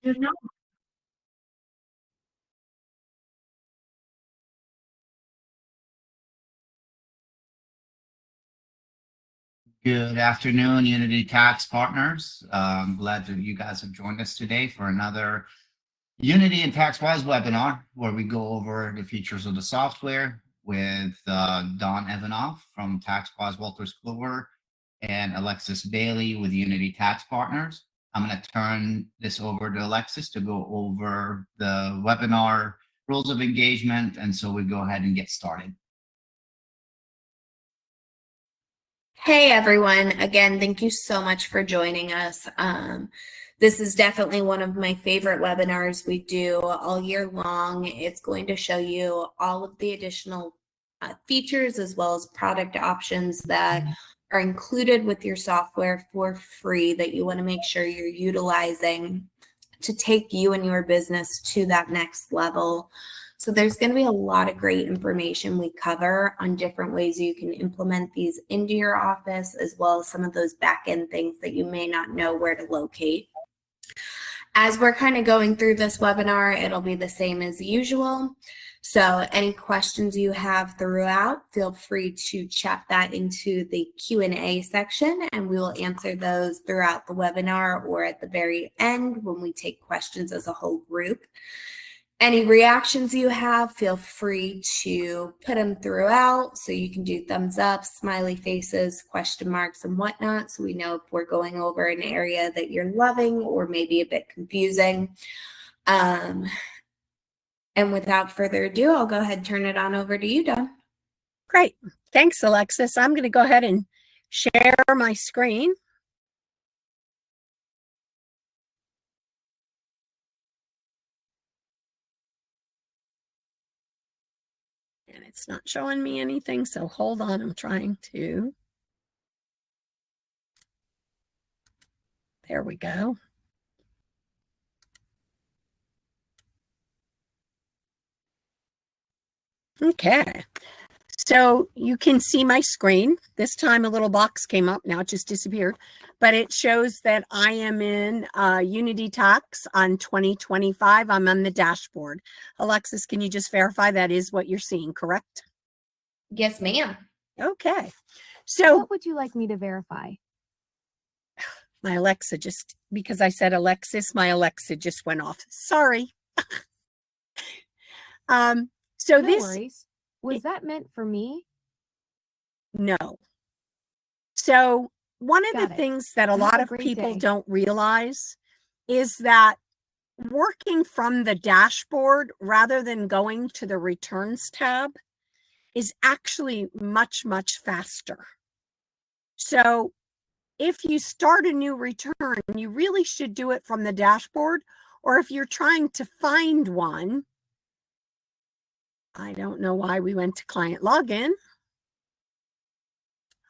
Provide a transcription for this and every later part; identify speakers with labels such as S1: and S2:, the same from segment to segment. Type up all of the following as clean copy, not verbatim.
S1: Good afternoon, Unity Tax Partners. I'm glad that you guys have joined us today for another Unity and TaxWise webinar where we go over the features of the software with Don Evanoff from TaxWise Walters Clover and Alexis Bailey with Unity Tax Partners. I'm going to turn this over to Alexis to go over the webinar rules of engagement, and so we go ahead and get started.
S2: Hey everyone, again, thank you so much for joining us. This is definitely one of my favorite webinars we do all year long. It's going to show you all of the additional features as well as product options that are included with your software for free that you want to make sure you're utilizing to take you and your business to that next level. So there's going to be a lot of great information we cover on different ways you can implement these into your office, as well as some of those back-end things that you may not know where to locate. As we're kind of going through this webinar, it'll be the same as usual. So any questions you have throughout, feel free to chat that into the Q&A section, and we will answer those throughout the webinar or at the very end when we take questions as a whole group. Any reactions you have, feel free to put them throughout. So you can do thumbs up, smiley faces, question marks, and whatnot. So we know if we're going over an area that you're loving or maybe a bit confusing. And without further ado, I'll go ahead and turn it on over to you, Dawn.
S3: Great. Thanks, Alexis. I'm going to go ahead and share my screen. And it's not showing me anything, so hold on. I'm trying to. There we go. Okay. So you can see my screen. This time a little box came up. Now it just disappeared. But it shows that I am in Unity Tax on 2025. I'm on the dashboard. Alexis, can you just verify that is what you're seeing, correct?
S2: Yes, ma'am.
S3: Okay. So
S4: what would you like me to verify?
S3: My Alexa just, because I said Alexis, my Alexa just went off. Sorry. So
S4: No
S3: this
S4: worries. Was that meant for me?
S3: No. So one of
S4: Got
S3: the
S4: it.
S3: things that a
S4: Have
S3: lot
S4: a
S3: of
S4: great
S3: people
S4: day.
S3: don't realize is that working from the dashboard rather than going to the returns tab is actually much, much faster. So if you start a new return, you really should do it from the dashboard, or if you're trying to find one, I don't know why we went to client login.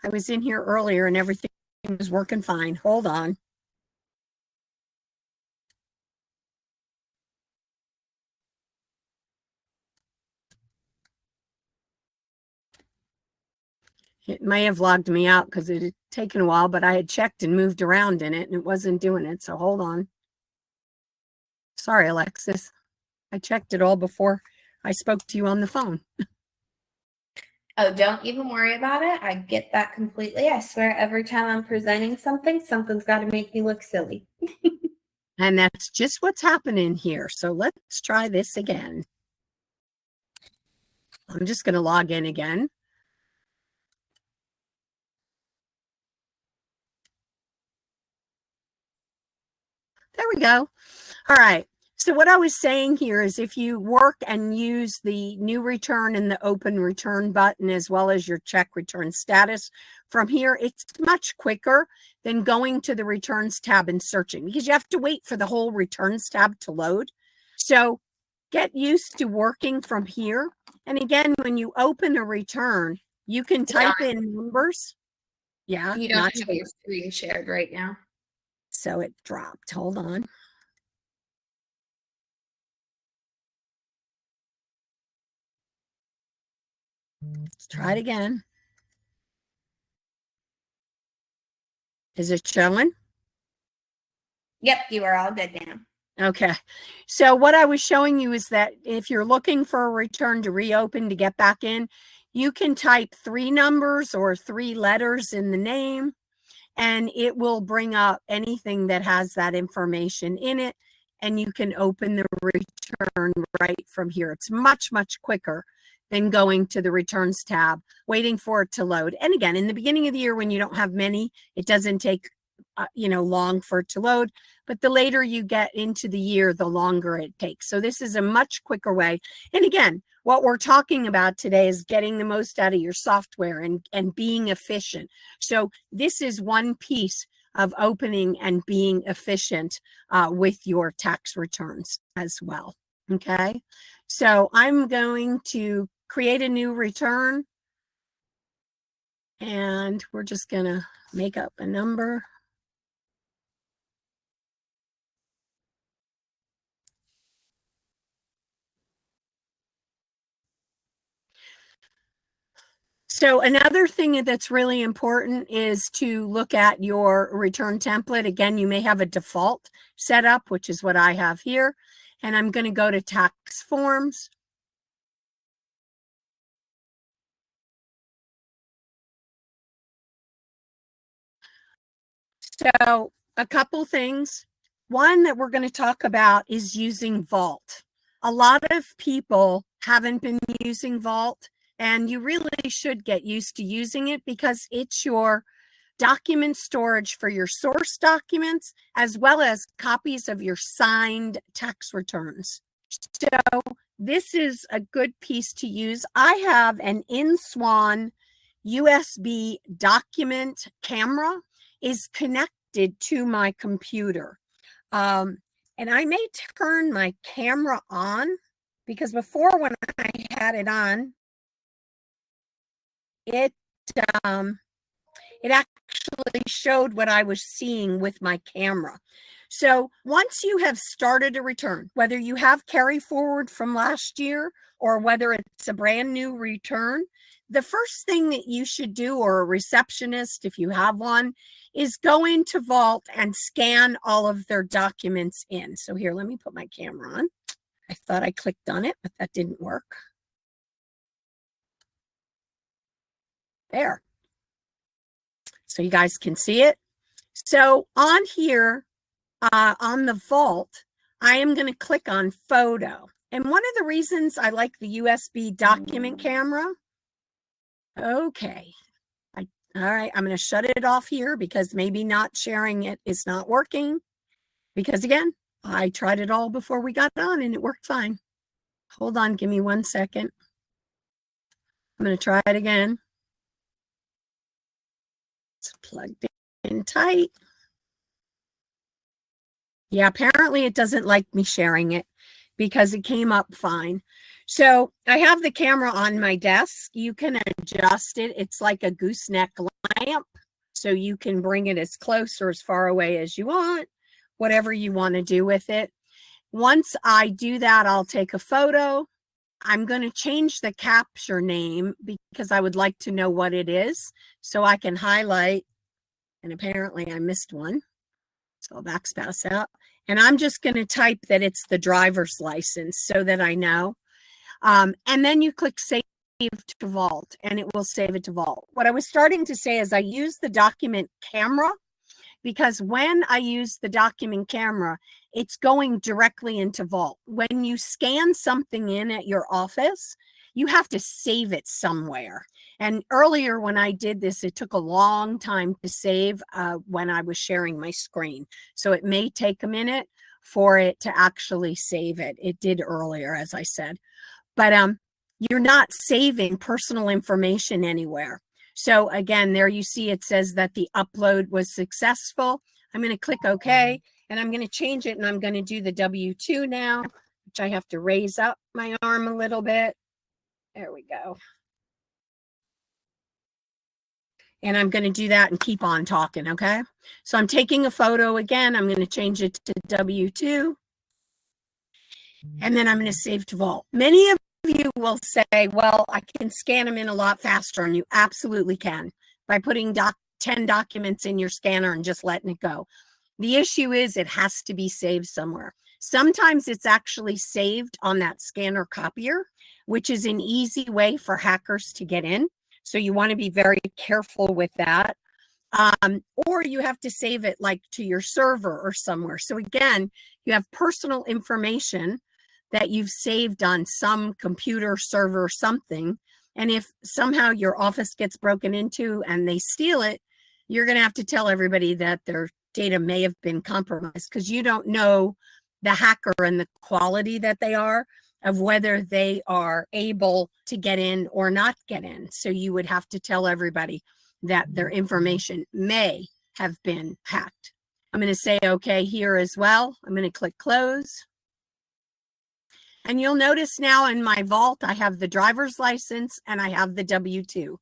S3: I was in here earlier and everything was working fine. Hold on. It may have logged me out because it had taken a while, but I had checked and moved around in it and it wasn't doing it. So hold on. Sorry, Alexis. I checked it all before I spoke to you on the phone.
S2: Oh, don't even worry about it. I get that completely. I swear every time I'm presenting something, something's got to make me look silly.
S3: And that's just what's happening here. So let's try this again. I'm just going to log in again. There we go. All right. So what I was saying here is if you work and use the new return and the open return button, as well as your check return status from here, it's much quicker than going to the returns tab and searching because you have to wait for the whole returns tab to load. So get used to working from here. And again, when you open a return, you can type in numbers. Yeah.
S2: You don't have your screen shared right now.
S3: So it dropped. Hold on. Let's try it again. Is it showing?
S2: Yep, you are all good now.
S3: Okay. So what I was showing you is that if you're looking for a return to reopen to get back in, you can type 3 numbers or 3 letters in the name, and it will bring up anything that has that information in it, and you can open the return right from here. It's much, much quicker than going to the returns tab, waiting for it to load. And again, in the beginning of the year, when you don't have many, it doesn't take long for it to load, but the later you get into the year, the longer it takes. So this is a much quicker way. And again, what we're talking about today is getting the most out of your software and being efficient. So this is one piece of opening and being efficient with your tax returns as well. Okay, so I'm going to create a new return, and we're just gonna make up a number. So another thing that's really important is to look at your return template. Again, you may have a default setup, which is what I have here. And I'm going to go to tax forms. So a couple things. One that we're going to talk about is using Vault. A lot of people haven't been using Vault, and you really should get used to using it because it's your document storage for your source documents, as well as copies of your signed tax returns. So this is a good piece to use. I have an InSwan USB document camera is connected to my computer. And I may turn my camera on because before, when I had it on, it actually showed what I was seeing with my camera. So once you have started a return, whether you have carry forward from last year or whether it's a brand new return, the first thing that you should do, or a receptionist, if you have one, is go into Vault and scan all of their documents in. So here, let me put my camera on. I thought I clicked on it, but that didn't work. There. So you guys can see it. So on here, on the Vault, I am going to click on photo. And one of the reasons I like the USB document camera, okay, all right, I'm going to shut it off here because maybe not sharing it is not working. Because again, I tried it all before we got on and it worked fine. Hold on, give me 1 second. I'm going to try it again. It's plugged in tight. Yeah, apparently it doesn't like me sharing it because it came up fine. So I have the camera on my desk. You can adjust it. It's like a gooseneck lamp. So you can bring it as close or as far away as you want, whatever you want to do with it. Once I do that, I'll take a photo. I'm going to change the capture name because I would like to know what it is so I can highlight. And apparently I missed one. So I'll backspace out. And I'm just going to type that it's the driver's license so that I know. And then you click Save to Vault and it will save it to Vault. What I was starting to say is I use the document camera because when I use the document camera, it's going directly into Vault. When you scan something in at your office, you have to save it somewhere. And earlier when I did this, it took a long time to save when I was sharing my screen. So it may take a minute for it to actually save it. It did earlier, as I said. But you're not saving personal information anywhere. So again, there you see it says that the upload was successful. I'm going to click OK, and I'm going to change it, and I'm going to do the W-2 now, which I have to raise up my arm a little bit. There we go. And I'm going to do that and keep on talking, okay? So I'm taking a photo again. I'm going to change it to W-2. And then I'm going to save to Vault. Many of you will say, well, I can scan them in a lot faster, and you absolutely can by putting 10 documents in your scanner and just letting it go. The issue is it has to be saved somewhere. Sometimes it's actually saved on that scanner copier, which is an easy way for hackers to get in. So you want to be very careful with that. Or you have to save it like to your server or somewhere. So again, you have personal information that you've saved on some computer server or something. And if somehow your office gets broken into and they steal it, you're going to have to tell everybody that their data may have been compromised, because you don't know the hacker and the quality that they are, of whether they are able to get in or not get in. So you would have to tell everybody that their information may have been hacked. I'm going to say okay here as well. I'm going to click close. And you'll notice now in my vault, I have the driver's license and I have the W-2.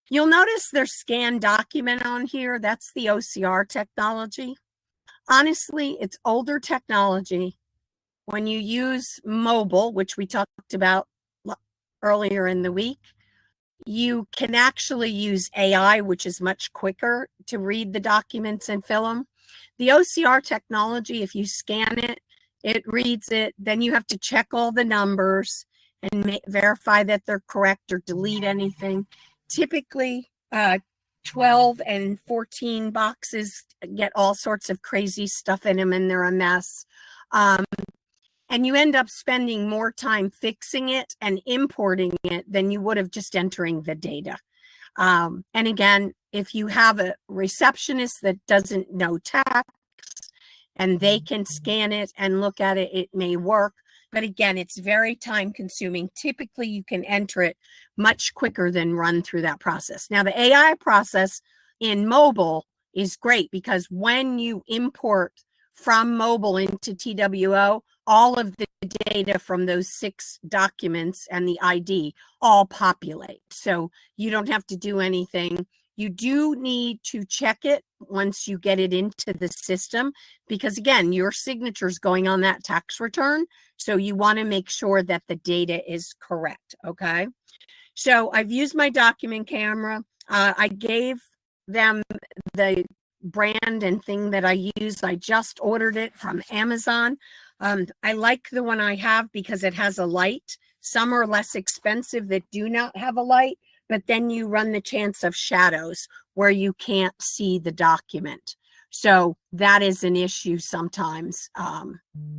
S3: You'll notice there's scanned document on here. That's the OCR technology. Honestly, it's older technology. When you use mobile, which we talked about earlier in the week, you can actually use AI, which is much quicker to read the documents and fill them. The OCR technology, if you scan it, it reads it, then you have to check all the numbers and verify that they're correct or delete anything. Typically, 12 and 14 boxes get all sorts of crazy stuff in them and they're a mess. And you end up spending more time fixing it and importing it than you would have just entering the data. And again, if you have a receptionist that doesn't know tax and they can scan it and look at it, it may work. But again, it's very time consuming. Typically, you can enter it much quicker than run through that process. Now, the AI process in mobile is great, because when you import from mobile into TWO, all of the data from those 6 documents and the ID all populate. So you don't have to do anything. You do need to check it once you get it into the system, because again, your signature is going on that tax return. So you want to make sure that the data is correct. Okay. So I've used my document camera. I gave them the brand and thing that I use. I just ordered it from Amazon. I like the one I have because it has a light. Some are less expensive that do not have a light, but then you run the chance of shadows where you can't see the document. So that is an issue sometimes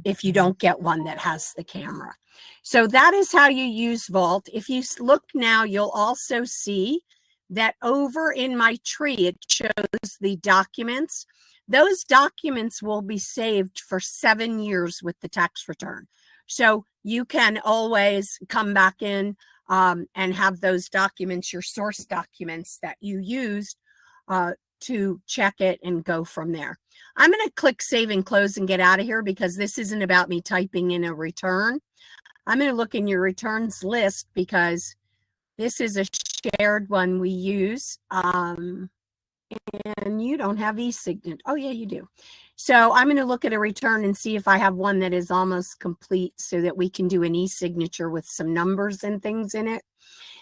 S3: if you don't get one that has the camera. So that is how you use Vault. If you look now, you'll also see that over in my tree, it shows the documents. Those documents will be saved for 7 years with the tax return. So you can always come back in and have those documents, your source documents that you used to check it and go from there. I'm going to click save and close and get out of here, because this isn't about me typing in a return. I'm going to look in your returns list, because this is a shared one we use. And you don't have e-signature. Oh yeah, you do. So I'm going to look at a return and see if I have one that is almost complete, so that we can do an e-signature with some numbers and things in it.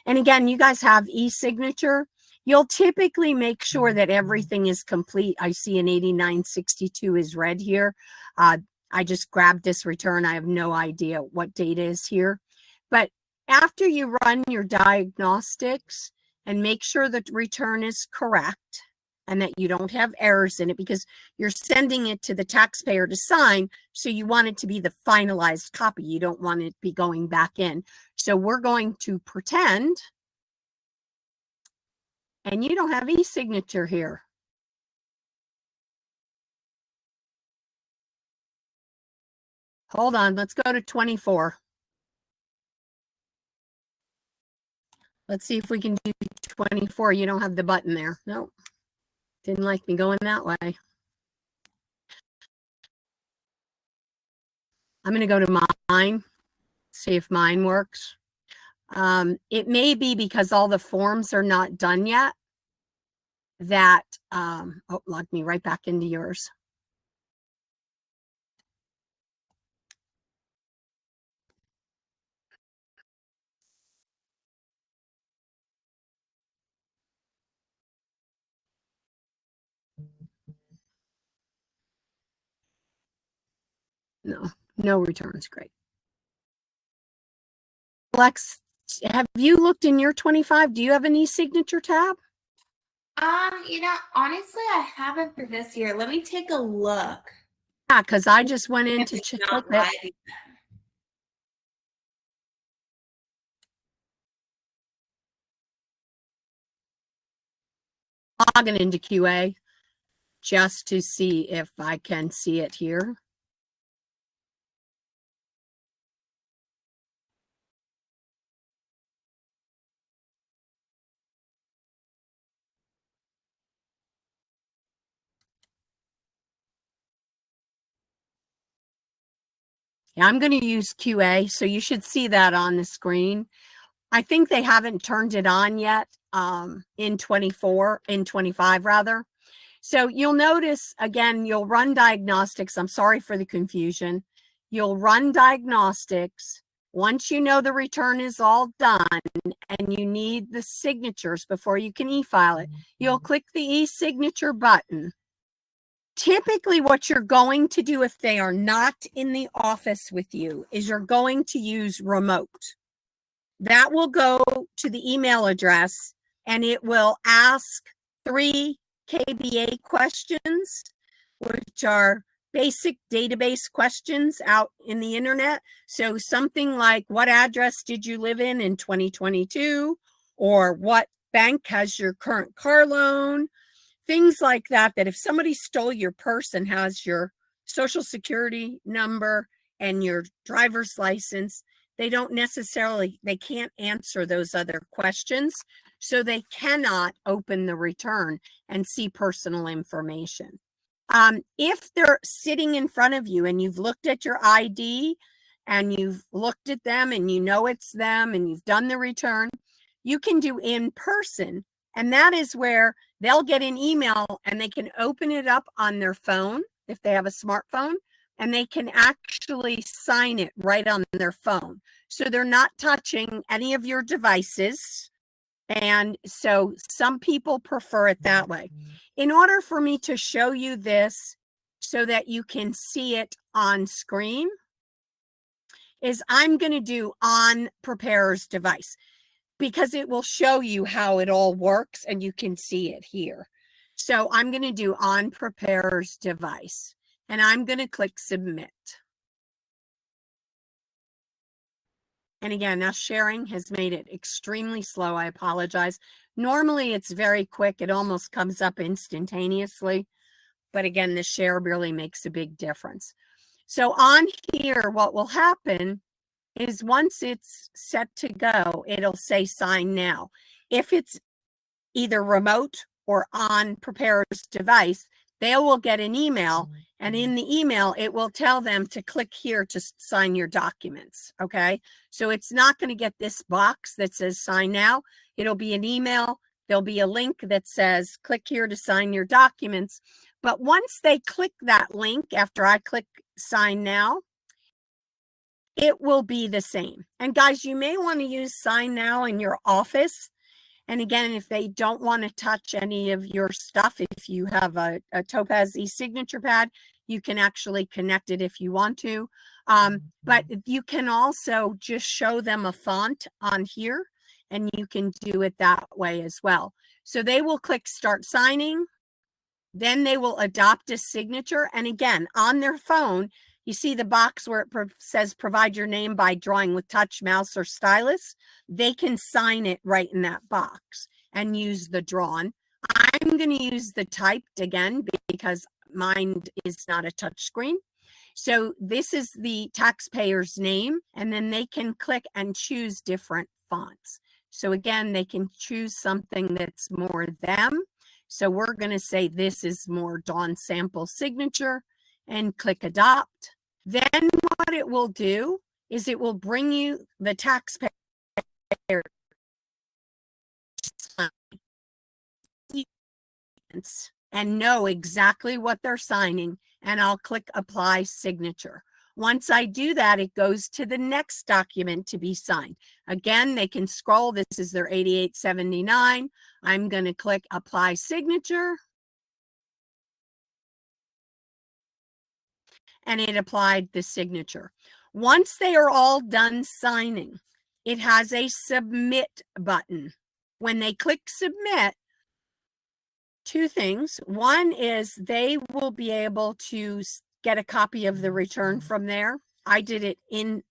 S3: And again, you guys have e-signature. You'll typically make sure that everything is complete. I see an 8962 is red here. I just grabbed this return. I have no idea what date is here. But after you run your diagnostics and make sure the return is correct and that you don't have errors in it, because you're sending it to the taxpayer to sign, so you want it to be the finalized copy. You don't want it to be going back in. So we're going to pretend, and you don't have e-signature here. Hold on, let's go to 24. Let's see if we can do 24. You don't have the button there. Nope. Didn't like me going that way. I'm going to go to mine, see if mine works. It may be because all the forms are not done yet that, oh, logged me right back into yours. No returns. Great. Lex, have you looked in your 25? Do you have an e-signature tab?
S2: Honestly, I haven't for this year. Let me take a look.
S3: Yeah, because I just went in
S2: If
S3: to
S2: it's
S3: check
S2: not
S3: it.
S2: live yet.
S3: Logging into QA just to see if I can see it here. Yeah, I'm going to use QA, so you should see that on the screen. I think they haven't turned it on yet in 25 rather. So you'll notice, again, you'll run diagnostics. I'm sorry for the confusion. You'll run diagnostics. Once you know the return is all done and you need the signatures before you can e-file it, you'll click the e-signature button. Typically, what you're going to do if they are not in the office with you is you're going to use remote. That will go to the email address and it will ask 3 KBA questions, which are basic database questions out in the internet. So something like, what address did you live in 2022? Or what bank has your current car loan? Things like that, that if somebody stole your purse and has your social security number and your driver's license, they can't answer those other questions. So they cannot open the return and see personal information. If they're sitting in front of you and you've looked at your ID and you've looked at them and you know it's them and you've done the return, you can do in person. And that is where they'll get an email and they can open it up on their phone if they have a smartphone, and they can actually sign it right on their phone. So they're not touching any of your devices. And so some people prefer it that way. In order for me to show you this so that you can see it on screen, is I'm going to do on preparer's device, because it will show you how it all works and you can see it here. So I'm going to do on preparer's device and I'm going to click submit. And again, now sharing has made it extremely slow. I apologize. Normally it's very quick. It almost comes up instantaneously. But again, the share really makes a big difference. So on here, what will happen is once it's set to go, it'll say sign now. If it's either remote or on preparer's device, they will get an email, and in the email, it will tell them to click here to sign your documents, okay? So it's not going to get this box that says sign now. It'll be an email. There'll be a link that says click here to sign your documents. But once they click that link, after I click sign now, it will be the same. And guys, you may want to use sign now in your office. And again, if they don't want to touch any of your stuff, if you have a Topaz e-signature pad, you can actually connect it if you want to. But you can also just show them a font on here, and you can do it that way as well. So they will click start signing. Then they will adopt a signature. And again, on their phone, you see the box where it says provide your name by drawing with touch, mouse, or stylus. They can sign it right in that box and use the drawn. I'm going to use the typed again because mine is not a touch screen. So this is the taxpayer's name, and then they can click and choose different fonts. So again, they can choose something that's more them. So we're going to say this is more Dawn sample signature and click adopt. Then what it will do is it will bring you the taxpayer and know exactly what they're signing, and I'll click apply signature. Once I do that, it goes to the next document to be signed. Again, they can scroll. This is their 8879. I'm going to click apply signature. and it applied the signature. Once they are all done signing, it has a submit button. When they click submit, two things. One is they will be able to get a copy of the return from there. I did it in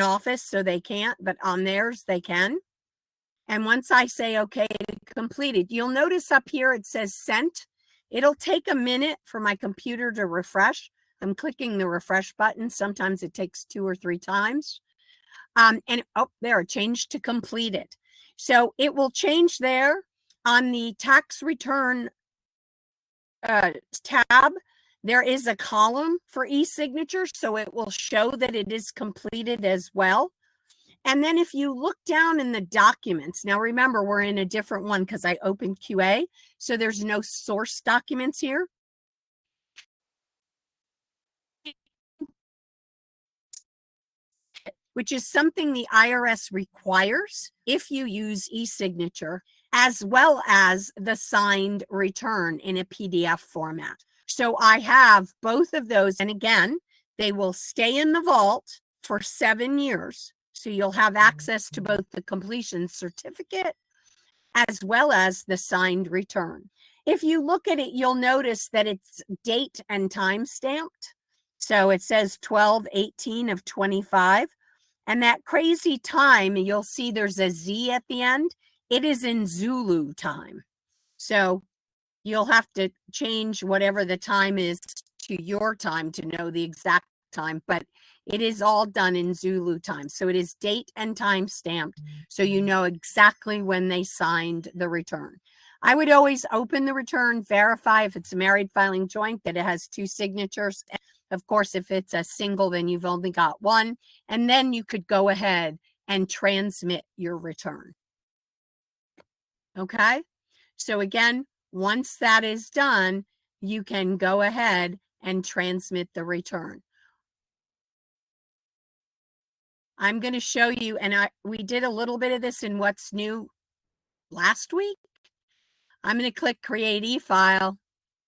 S3: office, so they can't, but on theirs they can. And once I say, okay, completed, you'll notice up here it says sent. It'll take a minute for my computer to refresh. I'm clicking the refresh button. Sometimes it takes 2 or 3 times. And oh, there, it changed to completed. So it will change there on the tax return tab. There is a column for e-signature, so it will show that it is completed as well. And then if you look down in the documents, now remember, we're in a different one because I opened QA, so there's no source documents here. Which is something the IRS requires if you use e-signature, as well as the signed return in a PDF format. So I have both of those. And again, they will stay in the vault for 7 years. So you'll have access to both the completion certificate as well as the signed return. If you look at it, you'll notice that it's date and time stamped. So it says 12/18 of 25. And that crazy time, you'll see there's a Z at the end. It is in Zulu time. So you'll have to change whatever the time is to your time to know the exact time, but it is all done in Zulu time. So it is date and time stamped, so you know exactly when they signed the return. I would always open the return, verify if it's a married filing joint that it has 2 signatures. Of course, if it's a single, then you've only got 1, and then you could go ahead and transmit your return. Okay, so again, once that is done, you can go ahead and transmit the return. I'm going to show you, and we did a little bit of this in What's New last week. I'm going to click Create e-file.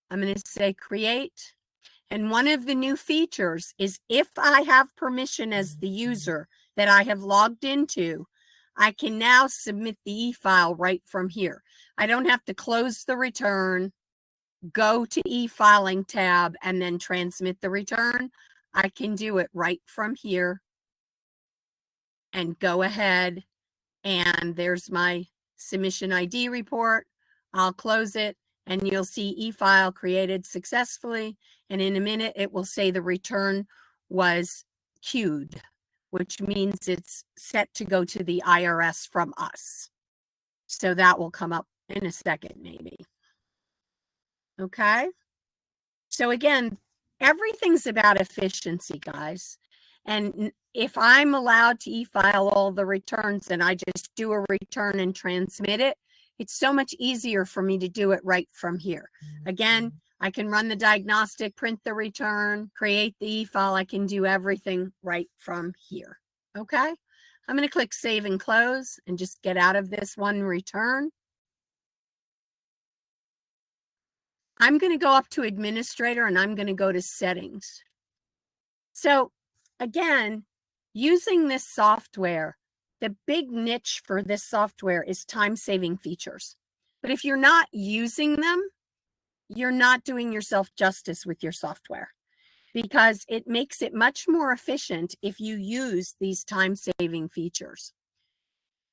S3: I'm going to say Create. And one of the new features is if I have permission as the user that I have logged into, I can now submit the e-file right from here. I don't have to close the return, go to e-filing tab, and then transmit the return. I can do it right from here and go ahead. And there's my submission ID report. I'll close it and you'll see e-file created successfully. And in a minute, it will say the return was queued, which means it's set to go to the IRS from us. So that will come up in a second, maybe. Okay. So again, everything's about efficiency, guys. And if I'm allowed to e-file all the returns and I just do a return and transmit it, it's so much easier for me to do it right from here. Again, I can run the diagnostic, print the return, create the e-file. I can do everything right from here. Okay. I'm going to click Save and Close and just get out of this one return. I'm going to go up to Administrator and I'm going to go to Settings. So again, using this software, the big niche for this software is time-saving features. But if you're not using them, you're not doing yourself justice with your software, because it makes it much more efficient if you use these time-saving features.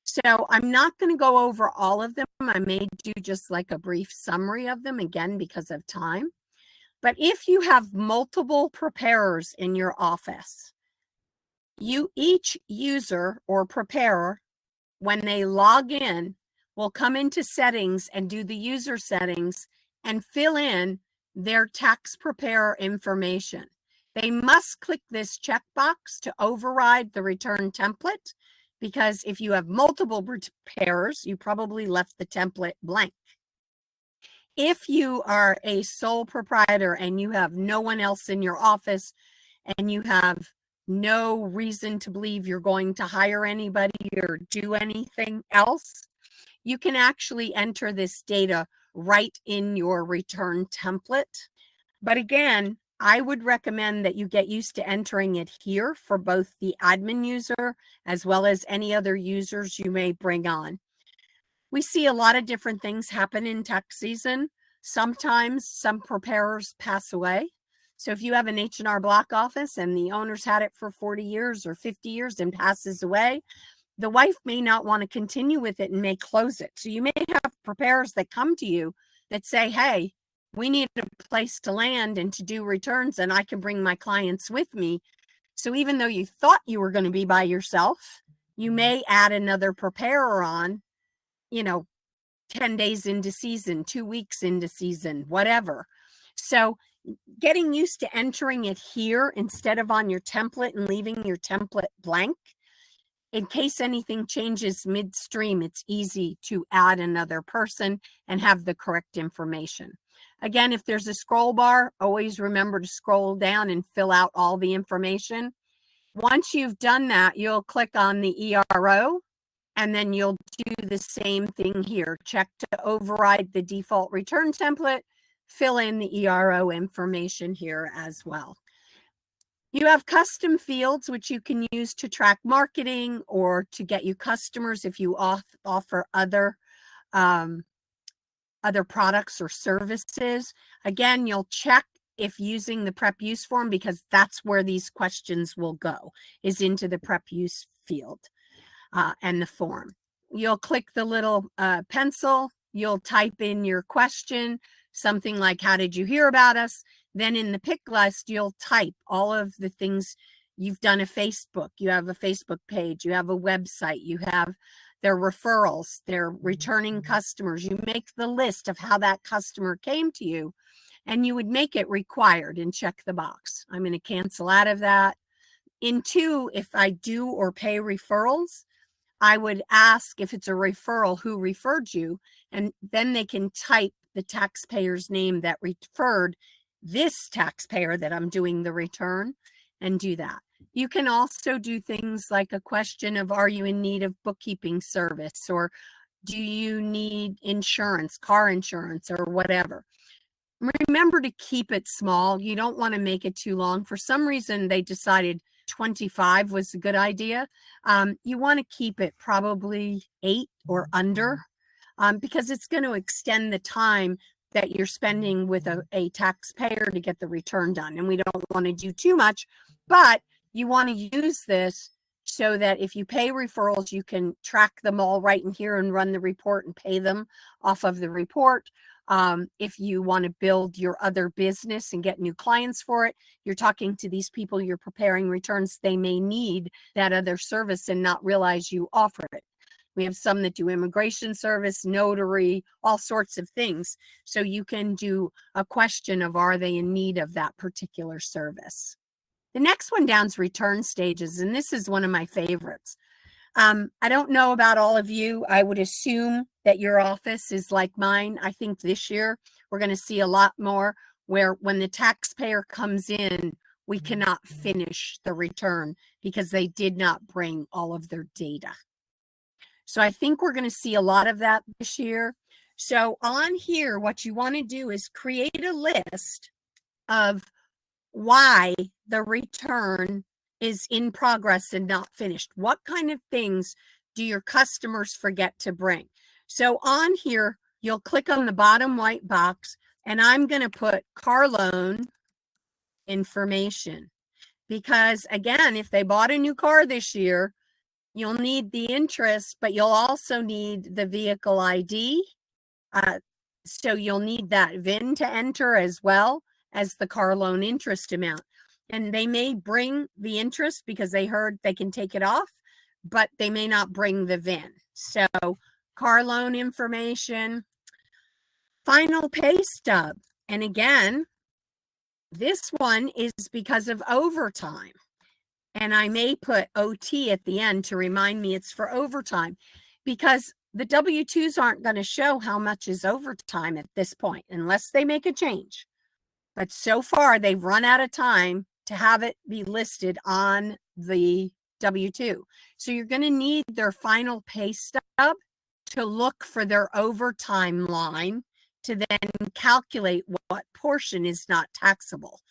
S3: So I'm not going to go over all of them. I may do just like a brief summary of them, again, because of time. But if you have multiple preparers in your office, each user or preparer, when they log in, will come into settings and do the user settings and fill in their tax preparer information. They must click this checkbox to override the return template, because if you have multiple preparers, you probably left the template blank. If you are a sole proprietor and you have no one else in your office and you have no reason to believe you're going to hire anybody or do anything else, you can actually enter this data right in your return template. But again, I would recommend that you get used to entering it here for both the admin user as well as any other users you may bring on. We see a lot of different things happen in tax season. Sometimes some preparers pass away. So if you have an H&R Block office and the owner's had it for 40 years or 50 years and passes away, the wife may not want to continue with it and may close it. So you may have preparers that come to you that say, hey, we need a place to land and to do returns, and I can bring my clients with me. So even though you thought you were going to be by yourself, you may add another preparer on, 10 days into season, 2 weeks into season, whatever. So getting used to entering it here instead of on your template and leaving your template blank, in case anything changes midstream, it's easy to add another person and have the correct information. Again, if there's a scroll bar, always remember to scroll down and fill out all the information. Once you've done that, you'll click on the ERO, and then you'll do the same thing here. Check to override the default return template, fill in the ERO information here as well. You have custom fields, which you can use to track marketing or to get you customers if you offer other products or services. Again, you'll check if using the prep use form, because that's where these questions will go, is into the prep use field and the form. You'll click the little pencil, you'll type in your question, something like, how did you hear about us? Then in the pick list, you'll type all of the things you've done. A Facebook, you have a Facebook page, you have a website, you have their referrals, their returning customers. You make the list of how that customer came to you, and you would make it required and check the box. I'm going to cancel out of that. In 2, if I do or pay referrals, I would ask if it's a referral, who referred you, and then they can type the taxpayer's name that referred this taxpayer that I'm doing the return, and do that. You can also do things like a question of, are you in need of bookkeeping service, or do you need insurance, car insurance, or whatever. Remember to keep it small. You don't want to make it too long. For some reason, they decided 25 was a good idea. You want to keep it probably 8 or under, because it's going to extend the time that you're spending with a taxpayer to get the return done. And we don't want to do too much, but you want to use this so that if you pay referrals, you can track them all right in here and run the report and pay them off of the report. If you want to build your other business and get new clients for it, you're talking to these people, you're preparing returns, they may need that other service and not realize you offer it. We have some that do immigration service, notary, all sorts of things. So you can do a question of, are they in need of that particular service? The next one down is return stages, and this is one of my favorites. I don't know about all of you. I would assume that your office is like mine. I think this year we're going to see a lot more where when the taxpayer comes in, we cannot finish the return because they did not bring all of their data. So I think we're going to see a lot of that this year. So on here, what you want to do is create a list of why the return is in progress and not finished. What kind of things do your customers forget to bring? So on here, you'll click on the bottom white box, and I'm going to put car loan information, because again, if they bought a new car this year, you'll need the interest, but you'll also need the vehicle ID. So you'll need that VIN to enter as well as the car loan interest amount. And they may bring the interest because they heard they can take it off, but they may not bring the VIN. So car loan information, final pay stub. And again, this one is because of overtime. And I may put OT at the end to remind me it's for overtime, because the W-2s aren't going to show how much is overtime at this point unless they make a change. But so far, they've run out of time to have it be listed on the W-2. So you're going to need their final pay stub to look for their overtime line to then calculate what portion is not taxable.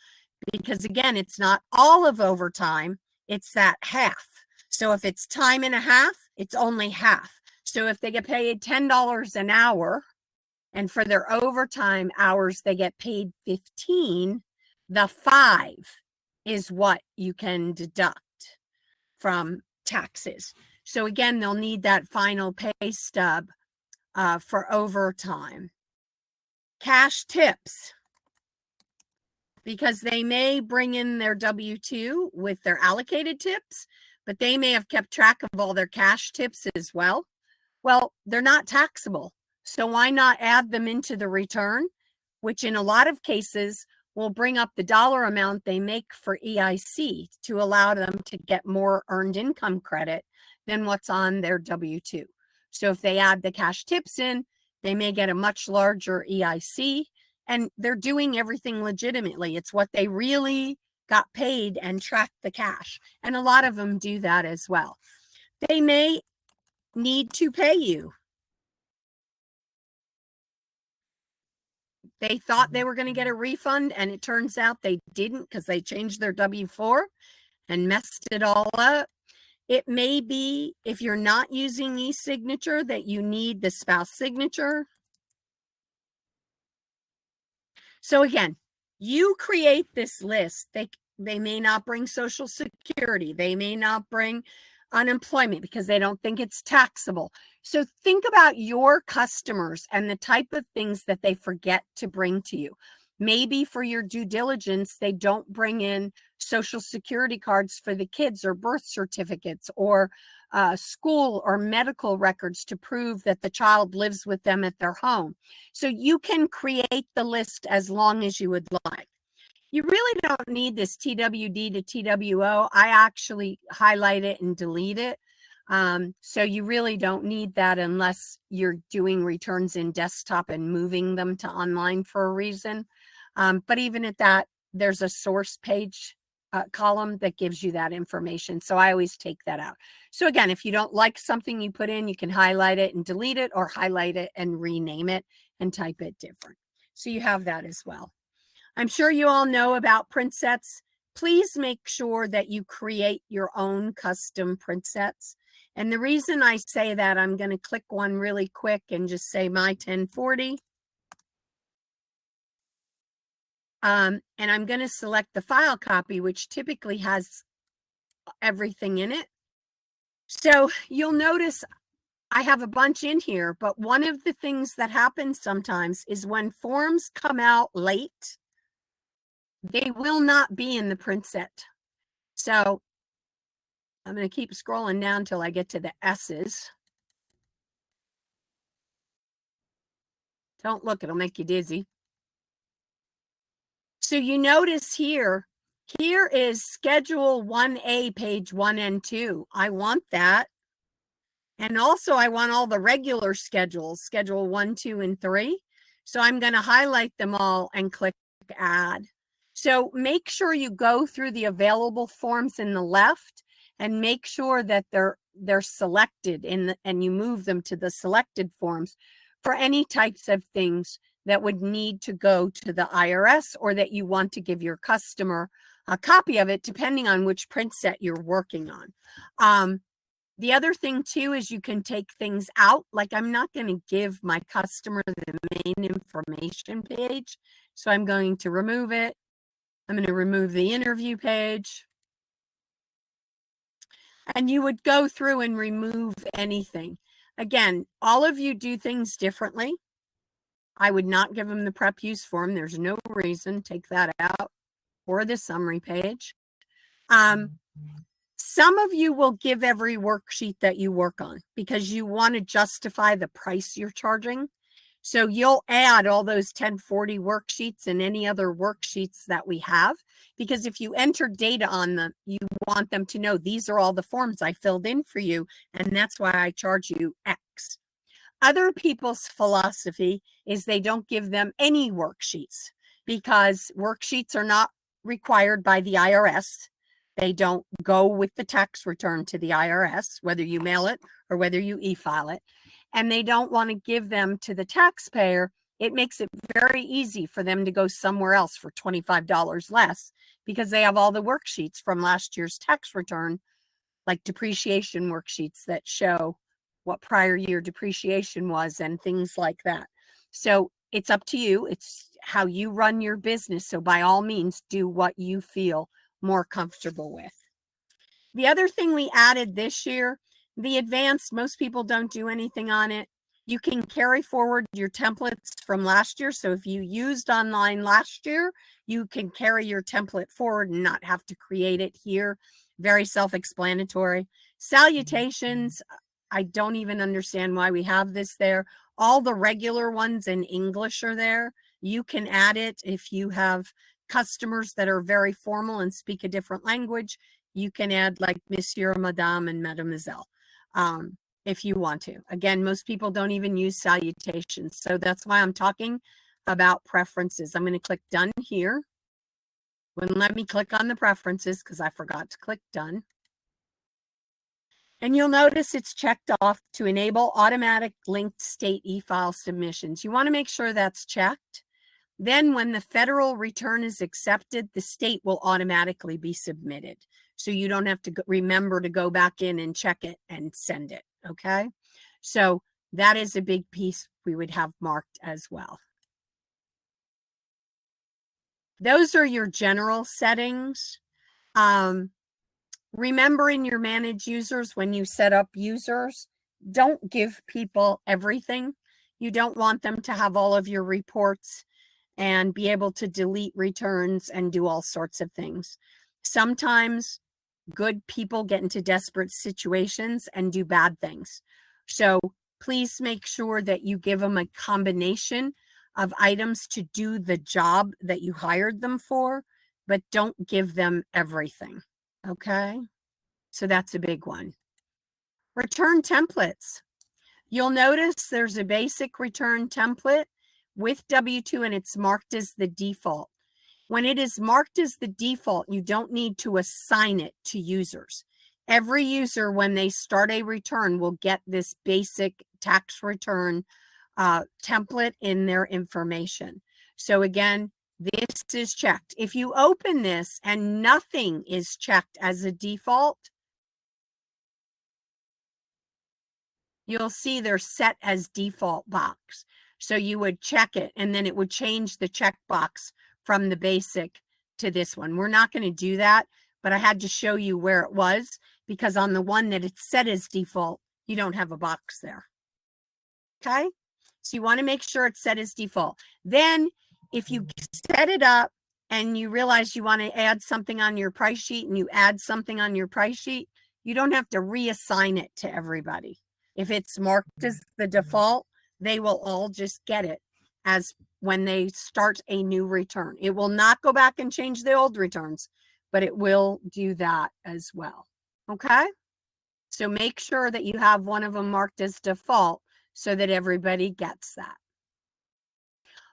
S3: because again, it's not all of overtime, it's that half. So if it's time and a half, it's only half. So if they get paid $10 an hour, and for their overtime hours, they get paid 15, the 5 is what you can deduct from taxes. So again, they'll need that final pay stub for overtime. Cash tips, because they may bring in their W-2 with their allocated tips, but they may have kept track of all their cash tips as well. Well, they're not taxable. So why not add them into the return, which in a lot of cases will bring up the dollar amount they make for EIC to allow them to get more earned income credit than what's on their W-2. So if they add the cash tips in, they may get a much larger EIC, and they're doing everything legitimately. It's what they really got paid and track the cash. And a lot of them do that as well. They may need to pay you. They thought they were going to get a refund, and it turns out they didn't because they changed their W-4 and messed it all up. It may be, if you're not using e-signature, that you need the spouse signature. So again, you create this list. They may not bring Social Security. They may not bring unemployment because they don't think it's taxable. So think about your customers and the type of things that they forget to bring to you. Maybe for your due diligence, they don't bring in Social Security cards for the kids, or birth certificates, or school or medical records to prove that the child lives with them at their home. So you can create the list as long as you would like. You really don't need this TWD to TWO. I actually highlight it and delete it. So you really don't need that unless you're doing returns in desktop and moving them to online for a reason. But even at that, there's a source page column that gives you that information. So I always take that out. So again, if you don't like something you put in, you can highlight it and delete it, or highlight it and rename it and type it different. So you have that as well. I'm sure you all know about print sets. Please make sure that you create your own custom print sets. And the reason I say that, I'm going to click one really quick and just say my 1040. And I'm going to select the file copy, which typically has everything in it. So you'll notice I have a bunch in here, but one of the things that happens sometimes is when forms come out late, they will not be in the print set. So I'm going to keep scrolling down till I get to the S's. Don't look, it'll make you dizzy. So you notice here is Schedule 1A, page 1 and 2. I want that. And also I want all the regular schedules, Schedule 1, 2, and 3. So I'm going to highlight them all and click Add. So make sure you go through the available forms in the left and make sure that they're selected and you move them to the selected forms for any types of things that would need to go to the IRS, or that you want to give your customer a copy of it, depending on which print set you're working on. The other thing too is you can take things out. Like, I'm not going to give my customer the main information page, so I'm going to remove it. I'm going to remove the interview page. And you would go through and remove anything. Again, all of you do things differently. I would not give them the prep use form. There's no reason. Take that out, or the summary page. Some of you will give every worksheet that you work on because you want to justify the price you're charging. So you'll add all those 1040 worksheets and any other worksheets that we have, because if you enter data on them, you want them to know these are all the forms I filled in for you, and that's why I charge you X. Other people's philosophy is they don't give them any worksheets because worksheets are not required by the IRS. They don't go with the tax return to the IRS, whether you mail it or whether you e-file it. And they don't want to give them to the taxpayer it makes it very easy for them to go somewhere else for $25 less because they have all the worksheets from last year's tax return, like depreciation worksheets that show what prior year depreciation was and things like that. So it's up to you. It's how you run your business. So by all means, do what you feel more comfortable with. The other thing we added this year, the advanced, most people don't do anything on it. You can carry forward your templates from last year. So if you used online last year, you can carry your template forward and not have to create it here. Very self-explanatory. Salutations, I don't even understand why we have this there. All the regular ones in English are there. You can add it if you have customers that are very formal and speak a different language. You can add like Monsieur, Madame, and Mademoiselle if you want to. Again, most people don't even use salutations. So that's why I'm talking about preferences. I'm going to click done here. Wouldn't let me click on the preferences because I forgot to click done. And you'll notice it's checked off to enable automatic linked state e-file submissions. You want to make sure that's checked. Then when the federal return is accepted, the state will automatically be submitted. So you don't have to remember to go back in and check it and send it, okay? So that is a big piece we would have marked as well. Those are your general settings. Remember in your manage users, when you set up users, don't give people everything. You don't want them to have all of your reports and be able to delete returns and do all sorts of things. Sometimes good people get into desperate situations and do bad things. So please make sure that you give them a combination of items to do the job that you hired them for, but don't give them everything. Okay, so that's a big one. Return templates. You'll notice there's a basic return template with W-2 and it's marked as the default. When it is marked as the default, you don't need to assign it to users. Every user, when they start a return, will get this basic tax return template in their information. So again, this is checked. If you open this and nothing is checked as a default, you'll see they're set as default box. So you would check it and then it would change the checkbox from the basic to this one. We're not going to do that, but I had to show you where it was because on the one that it's set as default, you don't have a box there. Okay, so you want to make sure it's set as default. Then if you set it up and you realize you want to add something on your price sheet and you add something on your price sheet, you don't have to reassign it to everybody. If it's marked as the default, they will all just get it as when they start a new return. It will not go back and change the old returns, but it will do that as well. Okay, so make sure that you have one of them marked as default so that everybody gets that.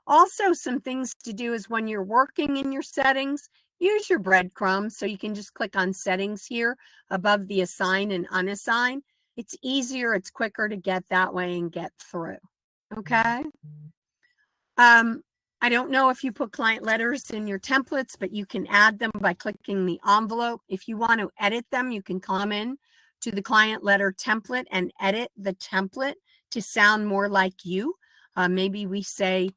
S3: Also, some things to do is when you're working in your settings, use your breadcrumbs. So you can just click on settings here above the assign and unassign. It's easier, it's quicker to get that way and get through. Okay. I don't know if you put client letters in your templates, but you can add them by clicking the envelope. If you want to edit them, you can come in to the client letter template and edit the template to sound more like you. Maybe we say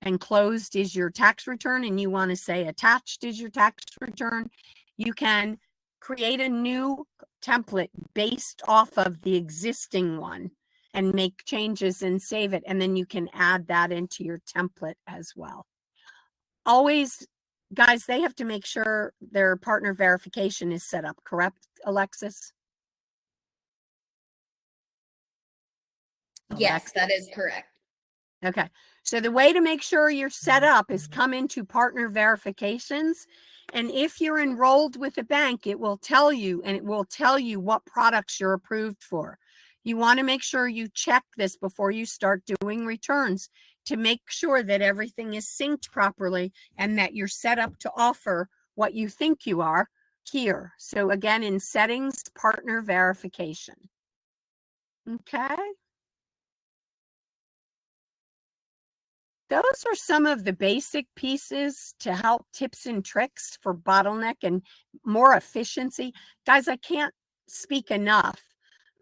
S3: enclosed is your tax return and you want to say attached is your tax return. You can create a new template based off of the existing one and make changes and save it. And then you can add that into your template as well. Always, guys, they have to make sure their partner verification is set up, correct, Alexis?
S2: Yes, that is correct.
S3: Okay, so the way to make sure you're set up is come into partner verifications. And if you're enrolled with a bank, it will tell you, and it will tell you what products you're approved for. You want to make sure you check this before you start doing returns to make sure that everything is synced properly and that you're set up to offer what you think you are here. So again, in settings, partner verification. Okay. those are some of the basic pieces to help, tips and tricks for bottleneck and more efficiency. Guys, I can't speak enough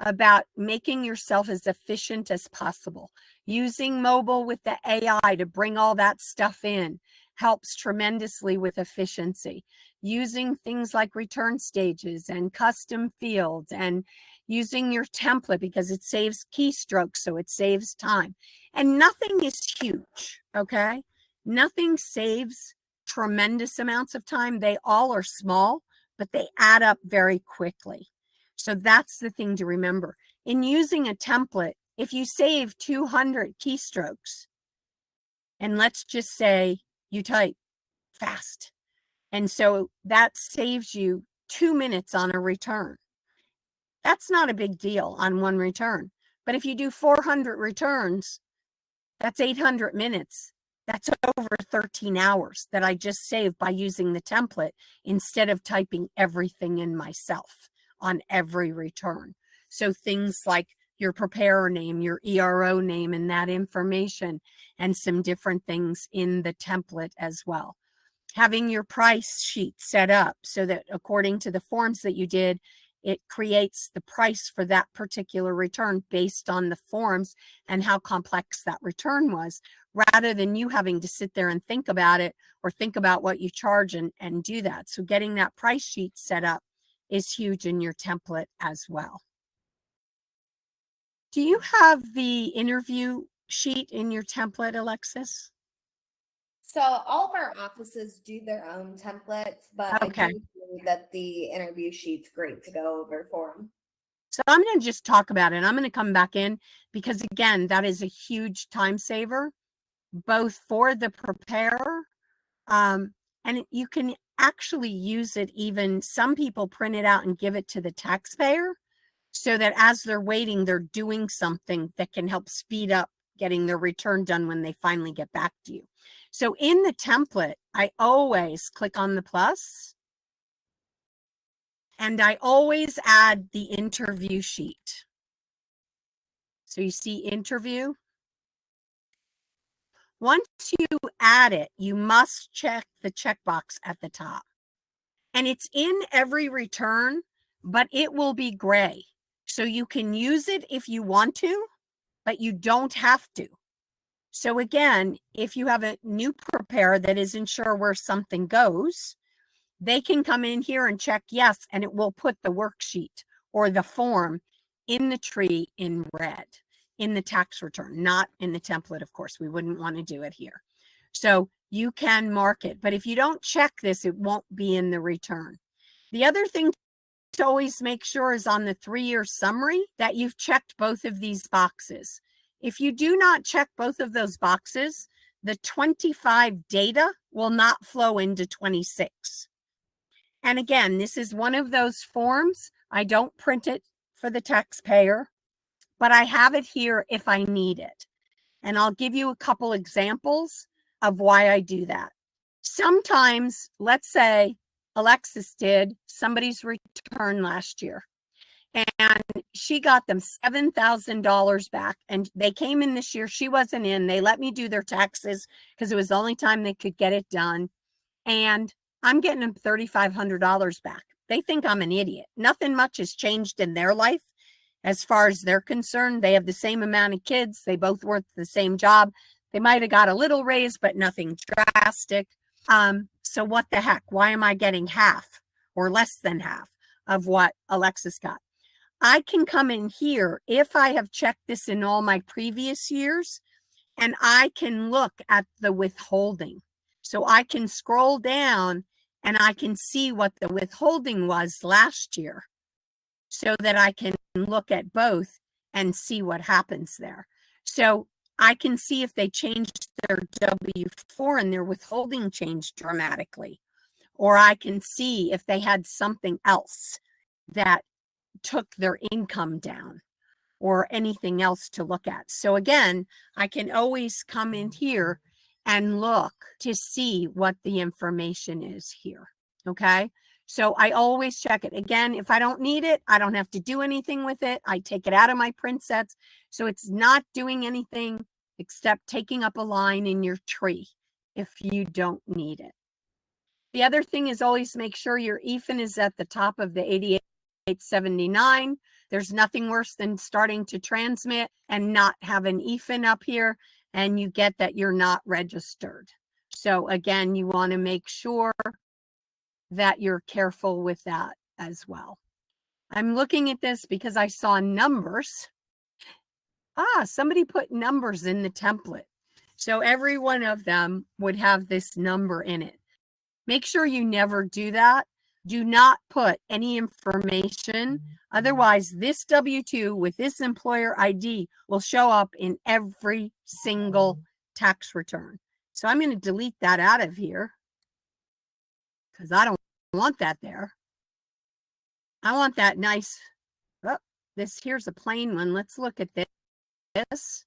S3: about making yourself as efficient as possible. Using mobile with the AI to bring all that stuff in helps tremendously with efficiency. Using things like return stages and custom fields and using your template because it saves keystrokes, so it saves time. And nothing is huge, okay? Nothing saves tremendous amounts of time. They all are small, but they add up very quickly. So that's the thing to remember. In using a template, if you save 200 keystrokes, and let's just say you type fast, and so that saves you 2 minutes on a return. That's not a big deal on one return. But if you do 400 returns, that's 800 minutes. That's over 13 hours that I just saved by using the template instead of typing everything in myself on every return. So things like your preparer name, your ERO name, and that information, and some different things in the template as well. Having your price sheet set up so that according to the forms that you did, it creates the price for that particular return based on the forms and how complex that return was, rather than you having to sit there and think about it or think about what you charge and do that. So getting that price sheet set up is huge in your template as well. Do you have the interview sheet in your template, Alexis?
S2: So all of our offices do their own templates, but I
S3: Okay.
S2: do agree that the interview sheet's great to go over for them.
S3: So I'm going to just talk about it. I'm going to come back in because, again, that is a huge time saver, both for the preparer, and you can actually use it even, some people print it out and give it to the taxpayer so that as they're waiting, they're doing something that can help speed up getting their return done when they finally get back to you. So in the template, I always click on the plus, and I always add the interview sheet. So you see interview. Once you add it, you must check the checkbox at the top. And it's in every return, but it will be gray. So you can use it if you want to, but you don't have to. So again, if you have a new preparer that isn't sure where something goes, they can come in here and check yes, and it will put the worksheet or the form in the tree in red, in the tax return, not in the template, of course. We wouldn't want to do it here. So you can mark it, but if you don't check this, it won't be in the return. The other thing to always make sure is on the 3-year summary that you've checked both of these boxes. If you do not check both of those boxes, the 25 data will not flow into 26. And again, this is one of those forms. I don't print it for the taxpayer, but I have it here if I need it. And I'll give you a couple examples of why I do that. Sometimes, let's say Alexis did somebody's return last year, and she got them $7,000 back, and they came in this year. She wasn't in. They let me do their taxes because it was the only time they could get it done. And I'm getting them $3,500 back. They think I'm an idiot. Nothing much has changed in their life as far as they're concerned. They have the same amount of kids. They both work the same job. They might have got a little raise, but nothing drastic. So what the heck? Why am I getting half or less than half of what Alexis got? I can come in here if I have checked this in all my previous years, and I can look at the withholding. So I can scroll down and I can see what the withholding was last year so that I can look at both and see what happens there. So I can see if they changed their W-4 and their withholding changed dramatically, or I can see if they had something else that took their income down or anything else to look at. So again, I can always come in here and look to see what the information is here. Okay. So I always check it. Again, if I don't need it, I don't have to do anything with it. I take it out of my print sets. So it's not doing anything except taking up a line in your tree if you don't need it. The other thing is always make sure your EFIN is at the top of the 8879. There's nothing worse than starting to transmit and not have an EFIN up here, and you get that you're not registered. So again, you want to make sure that you're careful with that as well. I'm looking at this because I saw numbers. Somebody put numbers in the template. So every one of them would have this number in it. Make sure you never do that. Do not put any information. Otherwise, this W-2 with this employer ID will show up in every single tax return. So I'm going to delete that out of here because I don't want that there. I want that nice, here's a plain one. Let's look at this.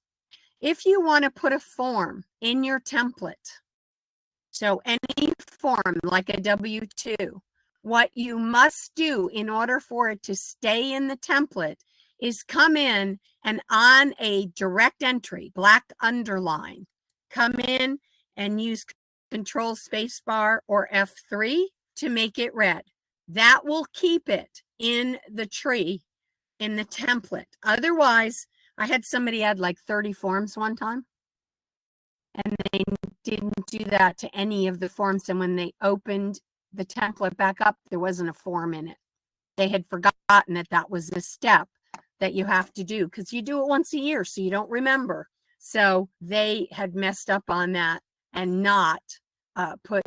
S3: If you want to put a form in your template, so any form like a W-2, what you must do in order for it to stay in the template is come in and on a direct entry, black underline, come in and use Control Spacebar or F3 to make it red. That will keep it in the tree in the template. Otherwise, I had somebody add like 30 forms one time, and they didn't do that to any of the forms. And when they opened the template back up, there wasn't a form in it. They had forgotten that that was the step that you have to do because you do it once a year, so you don't remember. So they had messed up on that and not put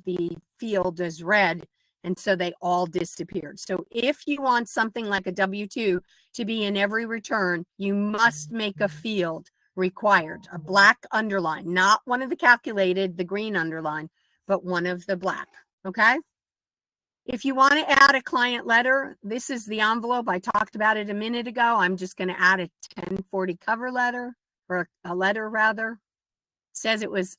S3: the field as red, and so they all disappeared. So if you want something like a W-2 to be in every return, you must make a field required, a black underline, not one of the calculated, the green underline, but one of the black, okay? If you want to add a client letter, this is the envelope. I talked about it a minute ago. I'm just going to add a 1040 cover letter, or a letter rather. It says it was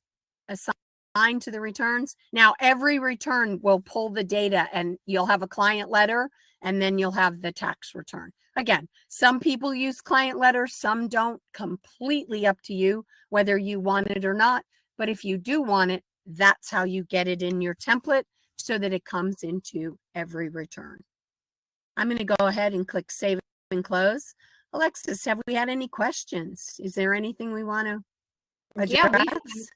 S3: assigned to the returns. Now, every return will pull the data and you'll have a client letter and then you'll have the tax return. Again, some people use client letters, some don't. Completely up to you whether you want it or not. But if you do want it, that's how you get it in your template so that it comes into every return. I'm going to go ahead and click Save and Close. Alexis, have we had any questions? Is there anything we want to address?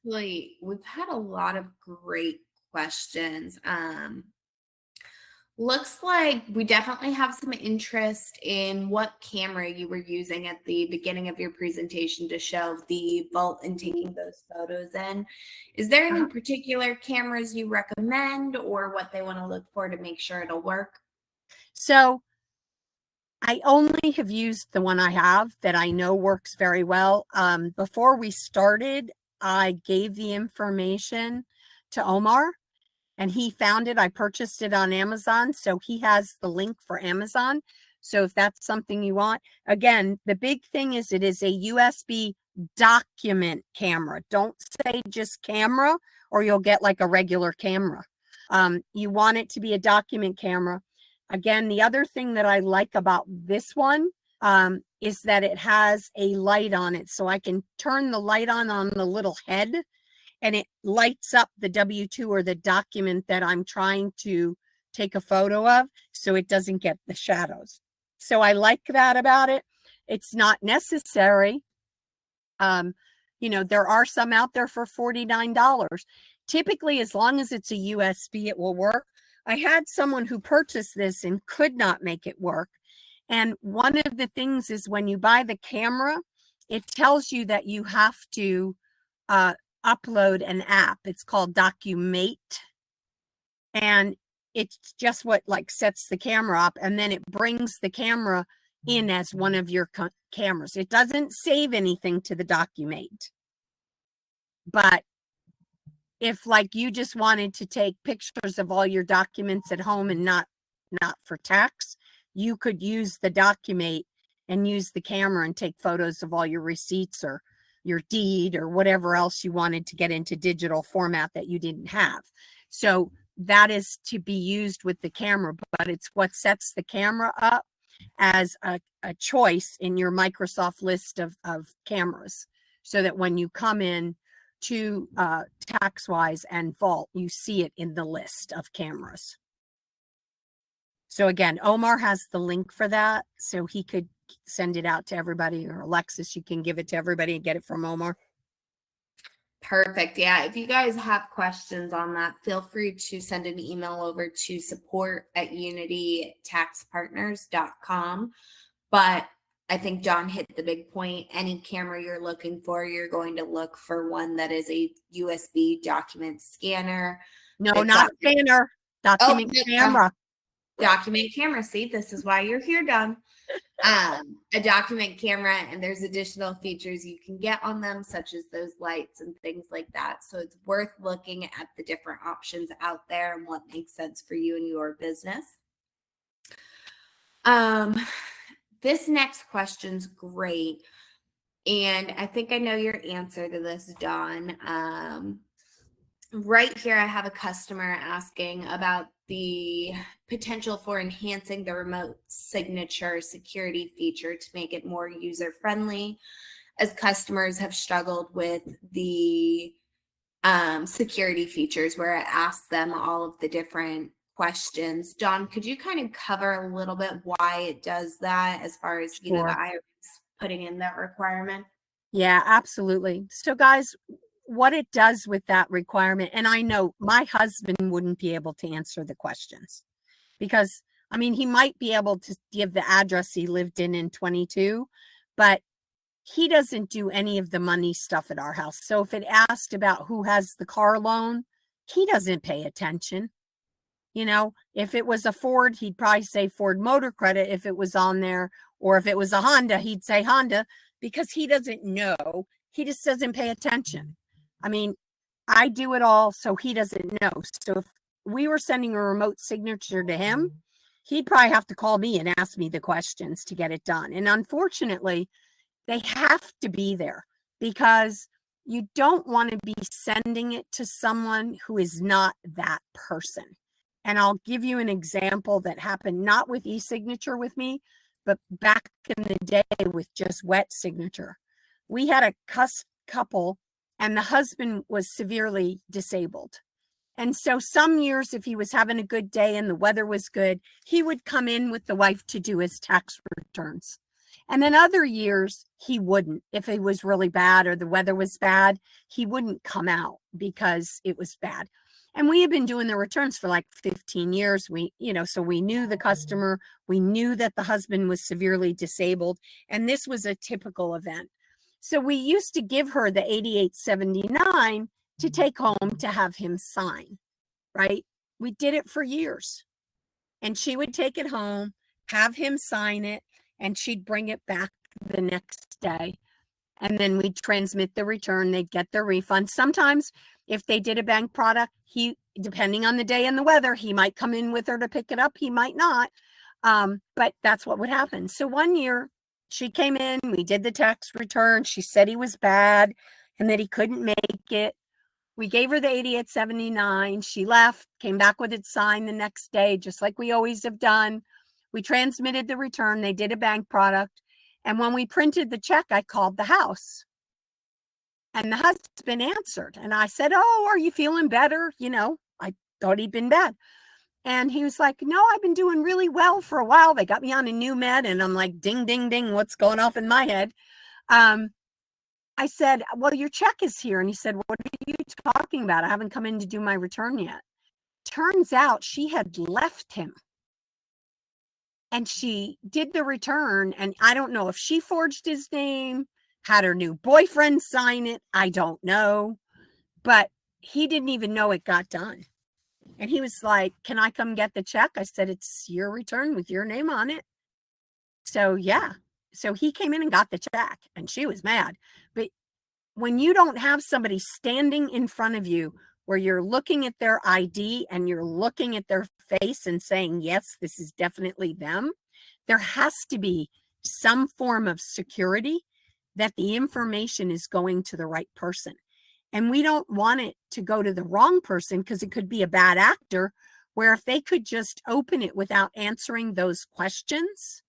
S2: Yeah, we've had a lot of great questions. Looks like we definitely have some interest in what camera you were using at the beginning of your presentation to show the vault and taking those photos in. Is there any particular cameras you recommend or what they want to look for to make sure it'll work?
S3: So I only have used the one I have that I know works very well. Before we started, I gave the information to Omar and he found it. I purchased it on Amazon. So he has the link for Amazon. So if that's something you want, again, the big thing is it is a USB document camera. Don't say just camera or you'll get like a regular camera. You want it to be a document camera. Again, the other thing that I like about this one is that it has a light on it. So I can turn the light on the little head and it lights up the W-2 or the document that I'm trying to take a photo of so it doesn't get the shadows. So I like that about it. It's not necessary. You know, there are some out there for $49. Typically, as long as it's a USB, it will work. I had someone who purchased this and could not make it work. And one of the things is when you buy the camera, it tells you that you have to upload an app. It's called Documate. And it's just what like sets the camera up. And then it brings the camera in as one of your cameras. It doesn't save anything to the Documate. But if like you just wanted to take pictures of all your documents at home and not for tax, you could use the Documate and use the camera and take photos of all your receipts or your deed or whatever else you wanted to get into digital format that you didn't have. So that is to be used with the camera, but it's what sets the camera up as a choice in your Microsoft list of cameras. so that when you come in to TaxWise and Vault, you see it in the list of cameras. So again, Omar has the link for that, so he could send it out to everybody, or Alexis, you can give it to everybody and get it from Omar.
S2: Perfect. Yeah. If you guys have questions on that, feel free to send an email over to support@unitytaxpartners.com. But I think John hit the big point. Any camera you're looking for, you're going to look for one that is a USB document scanner.
S3: No,
S2: They've
S3: not
S2: got-
S3: scanner, document camera.
S2: Document camera. See, this is why you're here, Don. A document camera, and there's additional features you can get on them, such as those lights and things like that. So it's worth looking at the different options out there and what makes sense for you and your business. This next question's great, and I think I know your answer to this, Don. Right here, I have a customer asking about the potential for enhancing the remote signature security feature to make it more user-friendly, as customers have struggled with the security features where it asks them all of the different questions. Don, could you kind of cover a little bit why it does that, as far as, you know, the
S3: Sure.
S2: IRS putting in that requirement?
S3: Yeah, absolutely. So guys, what it does with that requirement, and I know my husband wouldn't be able to answer the questions, because I mean, he might be able to give the address he lived in 22, but he doesn't do any of the money stuff at our house. So if it asked about who has the car loan, he doesn't pay attention. You know, if it was a Ford, he'd probably say Ford Motor Credit if it was on there, or if it was a Honda, he'd say Honda, because he doesn't know. He just doesn't pay attention. I mean, I do it all, so he doesn't know. So if we were sending a remote signature to him, he'd probably have to call me and ask me the questions to get it done. And unfortunately, they have to be there, because you don't want to be sending it to someone who is not that person. And I'll give you an example that happened not with e-signature with me, but back in the day with just wet signature. We had a couple, and the husband was severely disabled. And so some years, if he was having a good day and the weather was good, he would come in with the wife to do his tax returns. And then other years, he wouldn't. If it was really bad or the weather was bad, he wouldn't come out because it was bad. And we had been doing the returns for like 15 years. So we knew the customer, we knew that the husband was severely disabled, and this was a typical event. So we used to give her the 8879 to take home to have him sign, right? We did it for years. And she would take it home, have him sign it, and she'd bring it back the next day. And then we'd transmit the return. They'd get their refund. Sometimes if they did a bank product, depending on the day and the weather, he might come in with her to pick it up. He might not. But that's what would happen. So one year she came in, we did the tax return. She said he was bad and that he couldn't make it. We gave her the 8879. She left, came back with it signed the next day, just like we always have done. We transmitted the return. They did a bank product. And when we printed the check, I called the house. And the husband answered. And I said, "Oh, are you feeling better?" I thought he'd been bad. And he was like, "No, I've been doing really well for a while. They got me on a new med." And I'm like, ding, ding, ding, what's going off in my head? I said, "Well, your check is here." And he said, "What are you talking about? I haven't come in to do my return yet." Turns out she had left him. And she did the return. And I don't know if she forged his name, had her new boyfriend sign it. I don't know. But he didn't even know it got done. And he was like, "Can I come get the check?" I said, "It's your return with your name on it." So yeah. So he came in and got the check, and she was mad. But when you don't have somebody standing in front of you where you're looking at their ID and you're looking at their face and saying, yes, this is definitely them, there has to be some form of security that the information is going to the right person. And we don't want it to go to the wrong person, because it could be a bad actor, where if they could just open it without answering those questions,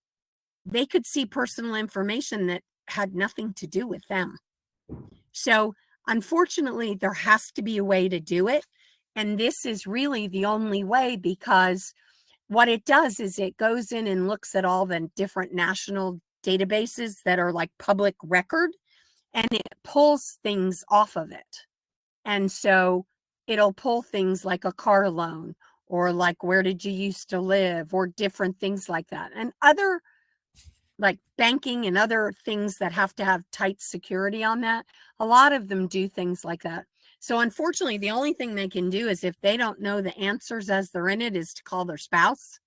S3: they could see personal information that had nothing to do with them. So unfortunately, there has to be a way to do it. And this is really the only way, because what it does is it goes in and looks at all the different national databases that are like public record, and it pulls things off of it. And so it'll pull things like a car loan, or like where did you used to live, or different things like that. And other like banking and other things that have to have tight security on that. A lot of them do things like that. So unfortunately, the only thing they can do is, if they don't know the answers as they're in it, is to call their spouse.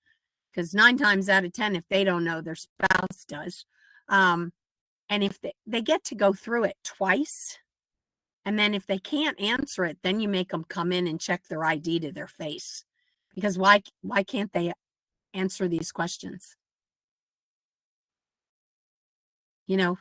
S3: Because 9 times out of 10, if they don't know, their spouse does. And if they get to go through it twice, and then if they can't answer it, then you make them come in and check their ID to their face. Because why can't they answer these questions? You know,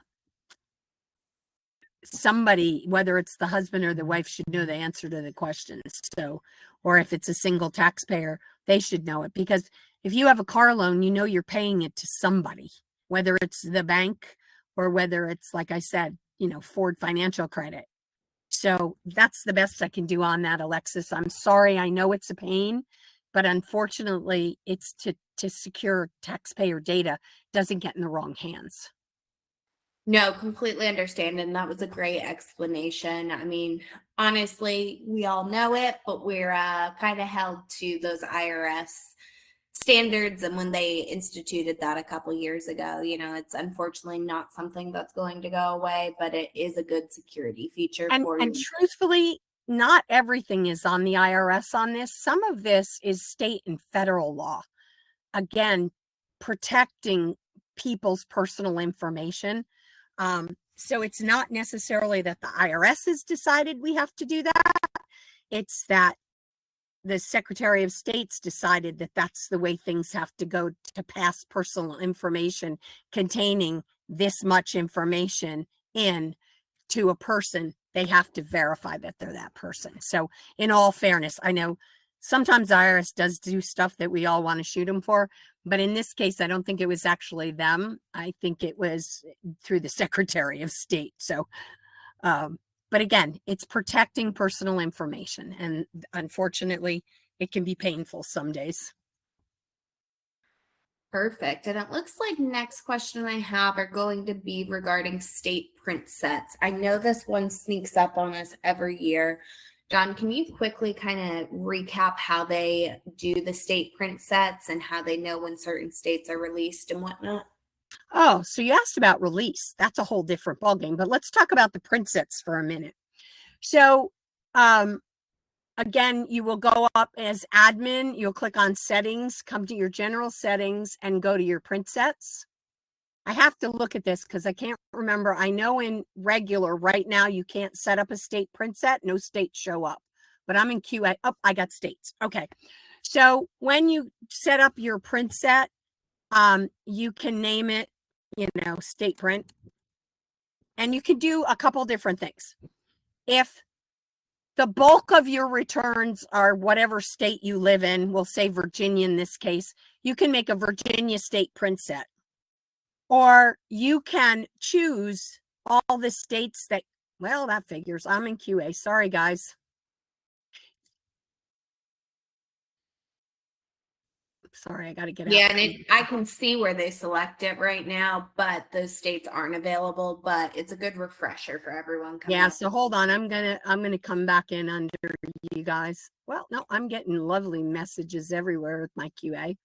S3: somebody, whether it's the husband or the wife, should know the answer to the questions. So, or if it's a single taxpayer, they should know it. Because if you have a car loan, you know you're paying it to somebody, whether it's the bank or whether it's, like I said, Ford Financial Credit. So that's the best I can do on that, Alexis. I'm sorry. I know it's a pain, but unfortunately, it's to secure taxpayer data doesn't get in the wrong hands.
S2: No, completely understand. And that was a great explanation. I mean, honestly, we all know it, but we're kind of held to those IRS standards. And when they instituted that a couple years ago, it's unfortunately not something that's going to go away, but it is a good security feature for you.
S3: And truthfully, not everything is on the IRS on this. Some of this is state and federal law. Again, protecting people's personal information. So it's not necessarily that the IRS has decided we have to do that. It's that the Secretary of State's decided that that's the way things have to go to pass personal information containing this much information in to a person. They have to verify that they're that person. So in all fairness, I know sometimes IRS does do stuff that we all want to shoot them for, but in this case, I don't think it was actually them. I think it was through the Secretary of State. So, but again, it's protecting personal information, and unfortunately, it can be painful some days.
S2: Perfect. And it looks like next question I have are going to be regarding state print sets. I know this one sneaks up on us every year. John, can you quickly kind of recap how they do the state print sets and how they know when certain states are released and whatnot?
S3: Oh, so you asked about release. That's a whole different ballgame, but let's talk about the print sets for a minute. So, again, you will go up as admin, you'll click on settings, come to your general settings, and go to your print sets. I have to look at this because I can't remember. I know in regular right now, you can't set up a state print set. No states show up, but I'm in QA. Oh, I got states. Okay. So when you set up your print set, you can name it, state print, and you can do a couple different things. If the bulk of your returns are whatever state you live in, we'll say Virginia in this case, you can make a Virginia state print set. Or you can choose all the states that, well, that figures. I'm in QA. Sorry, guys. Sorry, I got to get out.
S2: Yeah, and I can see where they select it right now, but those states aren't available. But it's a good refresher for everyone.
S3: Yeah, so hold on. I'm gonna come back in under you guys. Well, no, I'm getting lovely messages everywhere with my QA.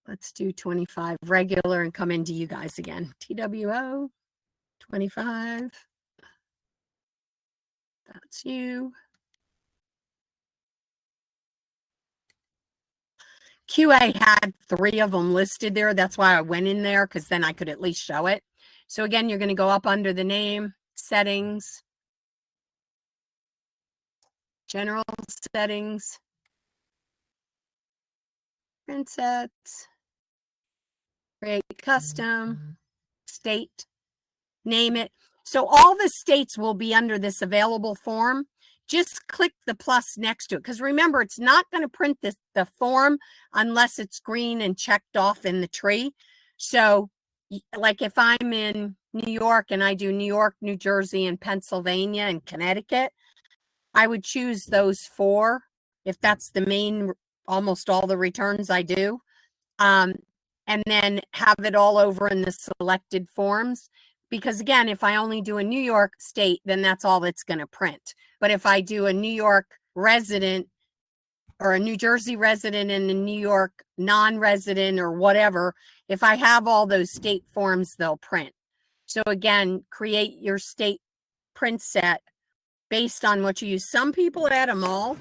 S3: Let's do 25 regular and come into you guys again. TWO 25. That's you. QA had 3 of them listed there. That's why I went in there, because then I could at least show it. So again, you're going to go up under the name, settings, general settings, print sets, create custom, state, name it. So all the states will be under this available form. Just click the plus next to it, because remember, it's not going to print the form unless it's green and checked off in the tree. So like if I'm in New York and I do New York, New Jersey, and Pennsylvania and Connecticut, I would choose those 4 if that's the main, almost all the returns I do. And then have it all over in the selected forms. Because again, if I only do a New York state, then that's all it's going to print. But if I do a New York resident or a New Jersey resident and a New York non-resident or whatever, if I have all those state forms, they'll print. So again, create your state print set based on what you use. Some people add them all.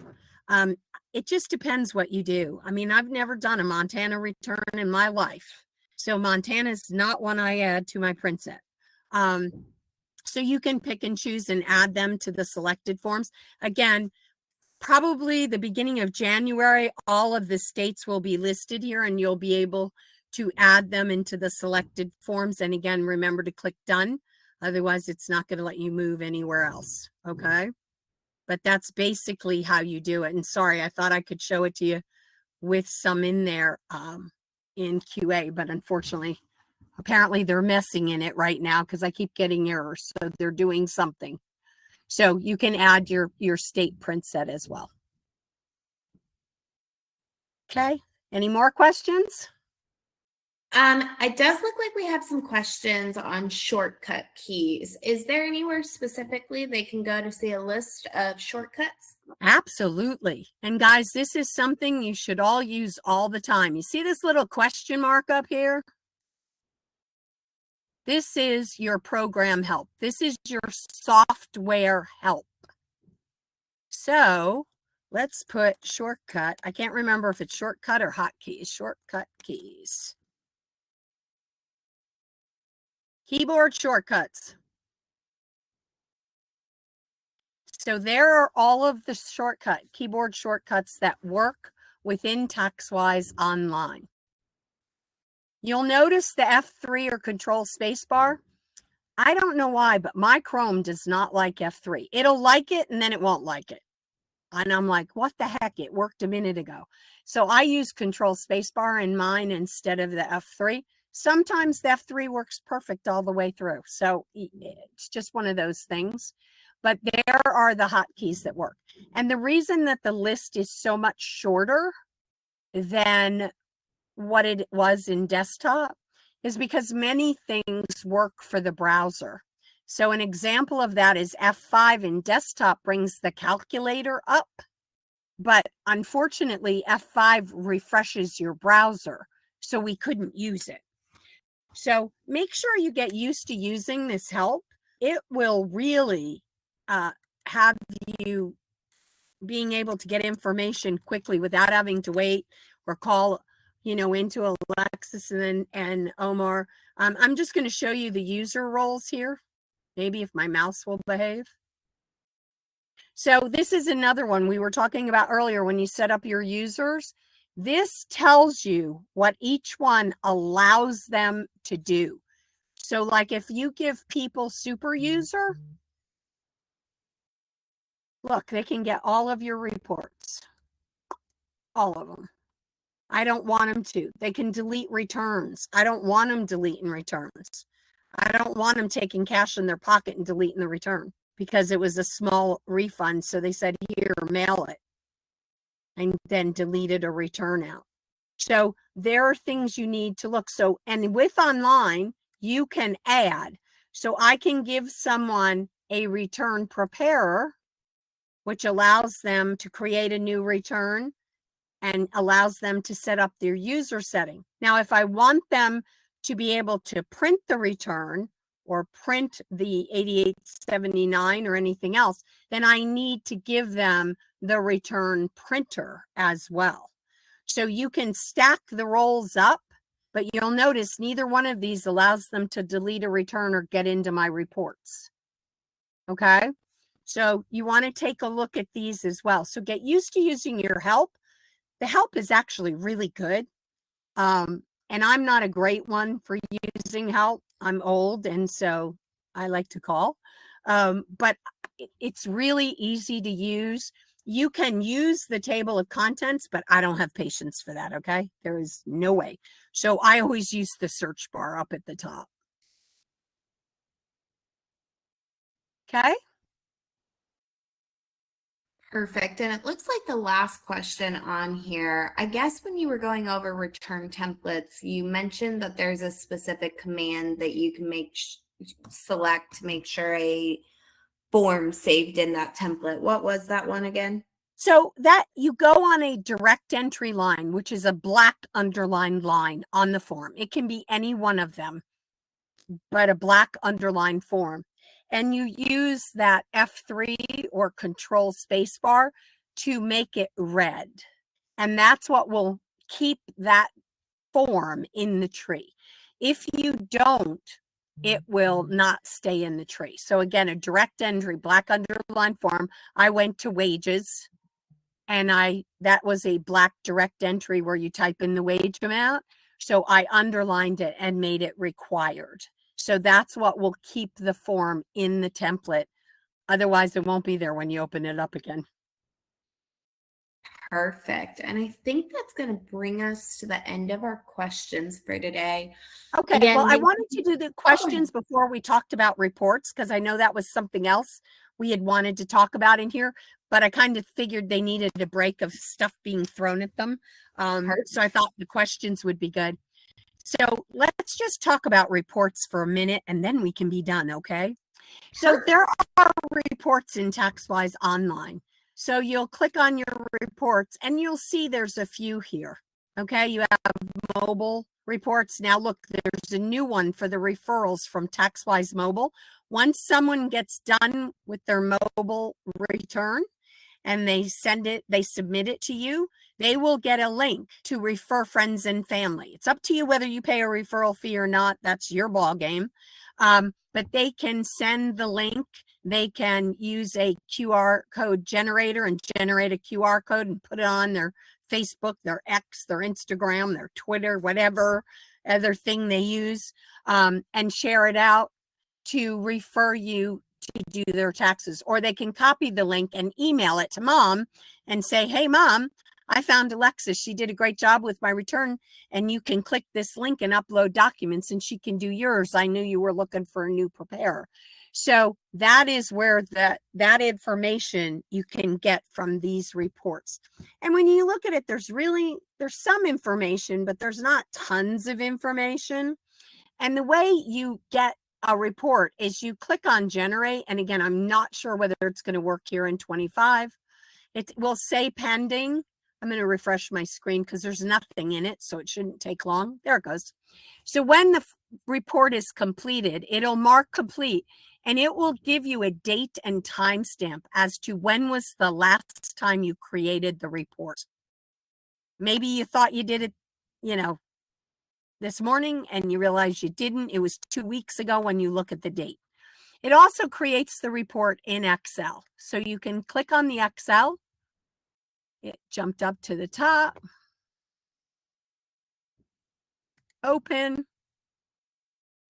S3: It just depends what you do. I mean, I've never done a Montana return in my life. So Montana is not one I add to my print set. So you can pick and choose and add them to the selected forms. Again, probably the beginning of January, all of the states will be listed here and you'll be able to add them into the selected forms. And again, remember to click done. Otherwise, it's not going to let you move anywhere else. Okay. But that's basically how you do it. And sorry, I thought I could show it to you with some in there in QA, but unfortunately, apparently they're messing in it right now because I keep getting errors. So they're doing something. So you can add your state print set as well. Okay. Any more questions?
S2: It does look like we have some questions on shortcut keys. Is there anywhere specifically they can go to see a list of shortcuts?
S3: Absolutely. And guys, this is something you should all use all the time. You see this little question mark up here? This is your program help. This is your software help. So let's put shortcut. I can't remember if it's shortcut or hotkeys. Shortcut keys. Keyboard shortcuts. So there are all of the keyboard shortcuts that work within TaxWise Online. You'll notice the F3 or Control Spacebar. I don't know why, but my Chrome does not like F3. It'll like it and then it won't like it. And I'm like, what the heck? It worked a minute ago. So I use Control Spacebar in mine instead of the F3. Sometimes the F3 works perfect all the way through. So it's just one of those things. But there are the hotkeys that work. And the reason that the list is so much shorter than what it was in desktop is because many things work for the browser. So an example of that is F5 in desktop brings the calculator up, but unfortunately F5 refreshes your browser, so we couldn't use it. So make sure you get used to using this help. It will really have you being able to get information quickly without having to wait or call, into Alexis and Omar. I'm just going to show you the user roles here. Maybe if my mouse will behave. So this is another one we were talking about earlier when you set up your users. This tells you what each one allows them to do. So like if you give people super user, look, they can get all of your reports, all of them. I don't want them to. They can delete returns. I don't want them deleting returns. I don't want them taking cash in their pocket and deleting the return because it was a small refund. So they said, here, mail it, and then deleted a return out. So there are things you need to look. So, and with online, you can add. So I can give someone a return preparer, which allows them to create a new return and allows them to set up their user setting. Now, if I want them to be able to print the return or print the 8879 or anything else, then I need to give them the return printer as well. So you can stack the roles up, but you'll notice neither one of these allows them to delete a return or get into my reports. Okay, so you want to take a look at these as well. So get used to using your help. The help is actually really good. And I'm not a great one for using help. I'm old, and so I like to call. But it's really easy to use. You can use the table of contents, but I don't have patience for that, okay? There is no way. So I always use the search bar up at the top. Okay?
S2: Perfect. And it looks like the last question on here, I guess when you were going over return templates, you mentioned that there's a specific command that you can select to make sure a form saved in that template. What was that one again?
S3: So that you go on a direct entry line, which is a black underlined line on the form. It can be any one of them, but a black underlined form. And you use that F3 or control space bar to make it red. And that's what will keep that form in the tree. If you don't, it will not stay in the tree. So again, a direct entry, black underlined form. I went to wages and that was a black direct entry where you type in the wage amount. So I underlined it and made it required. So that's what will keep the form in the template. Otherwise, it won't be there when you open it up again.
S2: Perfect. And I think that's going to bring us to the end of our questions for today.
S3: Okay,
S2: Again,
S3: well, I wanted to do the questions before we talked about reports, because I know that was something else we had wanted to talk about in here, but I kind of figured they needed a break of stuff being thrown at them. So I thought the questions would be good. So let's just talk about reports for a minute and then we can be done, okay? So there are reports in TaxWise Online. So you'll click on your reports and you'll see there's a few here, okay? You have mobile reports. Now look, there's a new one for the referrals from TaxWise Mobile. Once someone gets done with their mobile return and they submit it to you, they will get a link to refer friends and family. It's up to you whether you pay a referral fee or not. That's your ball game. But they can send the link. They can use a QR code generator and generate a QR code and put it on their Facebook, their X, their Instagram, their Twitter, whatever other thing they use, and share it out to refer you to do their taxes. Or they can copy the link and email it to mom and say, hey, mom, I found Alexis. She did a great job with my return, and you can click this link and upload documents and she can do yours. I knew you were looking for a new preparer. So that is where that information you can get from these reports. And when you look at it, there's some information, but there's not tons of information. And the way you get a report is you click on generate. And again, I'm not sure whether it's going to work here in 25. It will say pending. I'm going to refresh my screen because there's nothing in it, so it shouldn't take long. There it goes. So when the report is completed, it'll mark complete, and it will give you a date and timestamp as to when was the last time you created the report. Maybe you thought you did it, this morning, and you realize you didn't. It was 2 weeks ago when you look at the date. It also creates the report in Excel. So you can click on the Excel. It jumped up to the top. Open.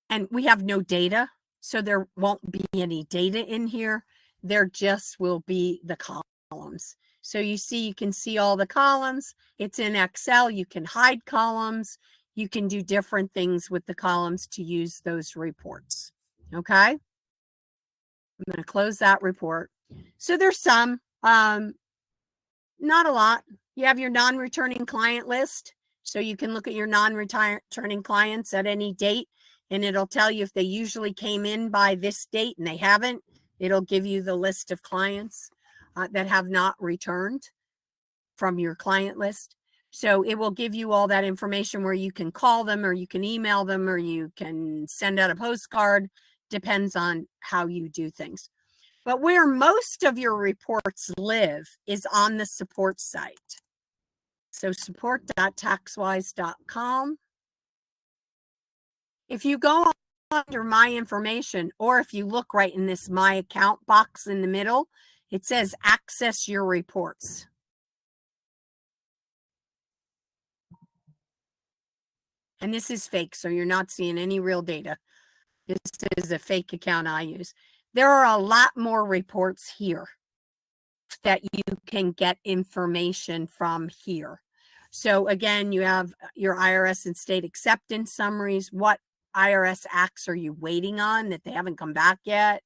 S3: And we have no data, so there won't be any data in here. There just will be the columns. So you can see all the columns. It's in Excel. You can hide columns. You can do different things with the columns to use those reports. Okay. I'm going to close that report. So there's some, not a lot. You have your non-returning client list. So you can look at your non-returning clients at any date, and it'll tell you if they usually came in by this date and they haven't. It'll give you the list of clients that have not returned from your client list. So it will give you all that information where you can call them or you can email them or you can send out a postcard. Depends on how you do things. But where most of your reports live is on the support site. So support.taxwise.com. If you go under my information, or if you look right in this my account box in the middle, it says access your reports. And this is fake, so you're not seeing any real data. This is a fake account I use. There are a lot more reports here. that you can get information from here. So again, you have your IRS and state acceptance summaries. What IRS acts are you waiting on that they haven't come back yet?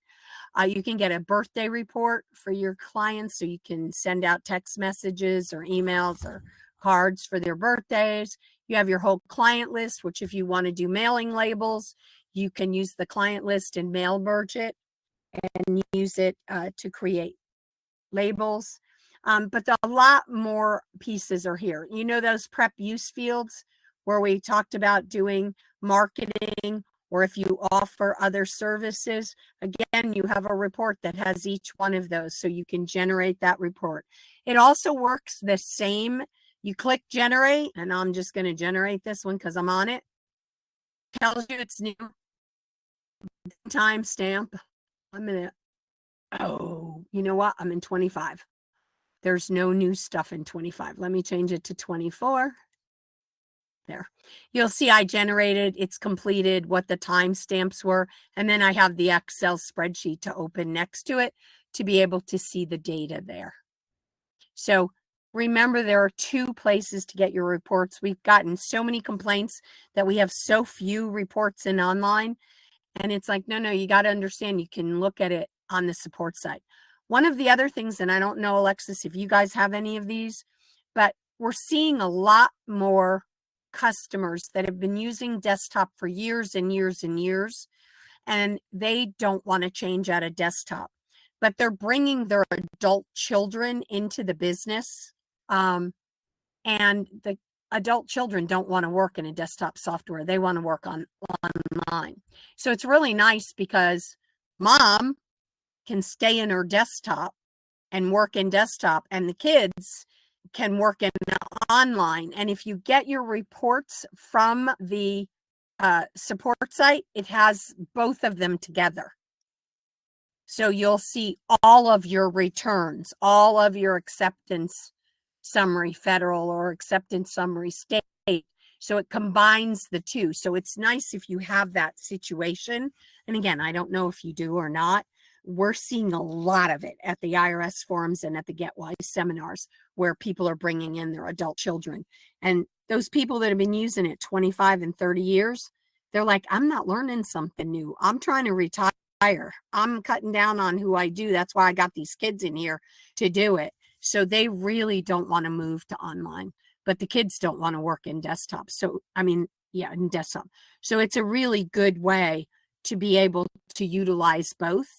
S3: You can get a birthday report for your clients, so you can send out text messages or emails or cards for their birthdays. You have your whole client list, which if you want to do mailing labels, you can use the client list and mail merge it and use it to create labels. But a lot more pieces are here. You know those prep use fields where we talked about doing marketing, or if you offer other services, again, you have a report that has each one of those, so you can generate that report. It also works the same. You click generate, and I'm just going to generate this one because I'm on it. Tells you it's new. Timestamp. I'm in it. Oh, you know what? I'm in 25. There's no new stuff in 25. Let me change it to 24. There. You'll see I generated, it's completed, what the timestamps were, and then I have the Excel spreadsheet to open next to it to be able to see the data there. So remember, there are 2 places to get your reports. We've gotten so many complaints that we have so few reports in online, and it's like, no, you got to understand, you can look at it on the support site. One of the other things, and I don't know, Alexis, if you guys have any of these, but we're seeing a lot more customers that have been using desktop for years and years and years, and they don't want to change out of desktop, but they're bringing their adult children into the business, and the adult children don't want to work in a desktop software. They want to work online. So it's really nice because mom can stay in her desktop and work in desktop, and the kids can work in online. And if you get your reports from the support site, it has both of them together. So you'll see all of your returns, all of your acceptance summary federal or acceptance summary state. So it combines the 2. So it's nice if you have that situation. And again, I don't know if you do or not. We're seeing a lot of it at the IRS forums and at the GetWise seminars where people are bringing in their adult children. And those people that have been using it 25 and 30 years, they're like, I'm not learning something new. I'm trying to retire. I'm cutting down on who I do. That's why I got these kids in here to do it. So they really don't want to move to online, but the kids don't want to work in desktop. So, in desktop. So it's a really good way to be able to utilize both.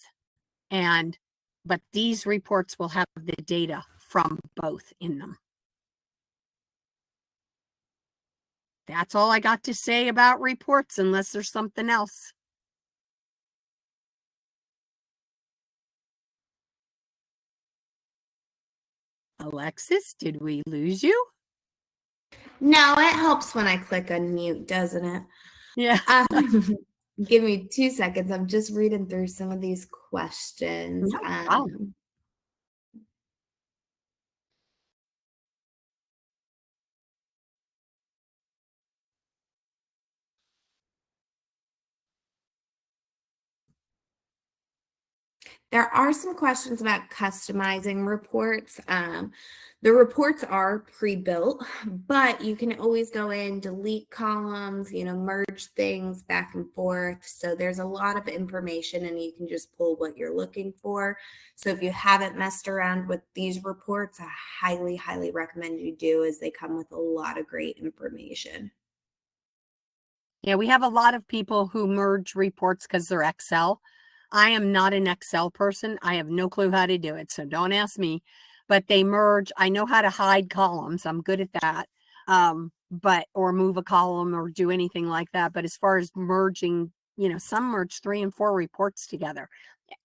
S3: But these reports will have the data from both in them. That's all I got to say about reports, unless there's something else. Alexis, did we lose you?
S2: No, it helps when I click unmute, doesn't it?
S3: Yeah.
S2: Give me 2 seconds. I'm just reading through some of these questions.
S3: Wow.
S2: There are some questions about customizing reports. The reports are pre-built, but you can always go in, delete columns, merge things back and forth. So there's a lot of information and you can just pull what you're looking for. So if you haven't messed around with these reports, I highly, highly recommend you do, as they come with a lot of great information.
S3: Yeah, we have a lot of people who merge reports because they're Excel. I am not an Excel person. I have no clue how to do it, so don't ask me. But they merge. I know how to hide columns. I'm good at that. Or move a column or do anything like that. But as far as merging, some merge 3 and 4 reports together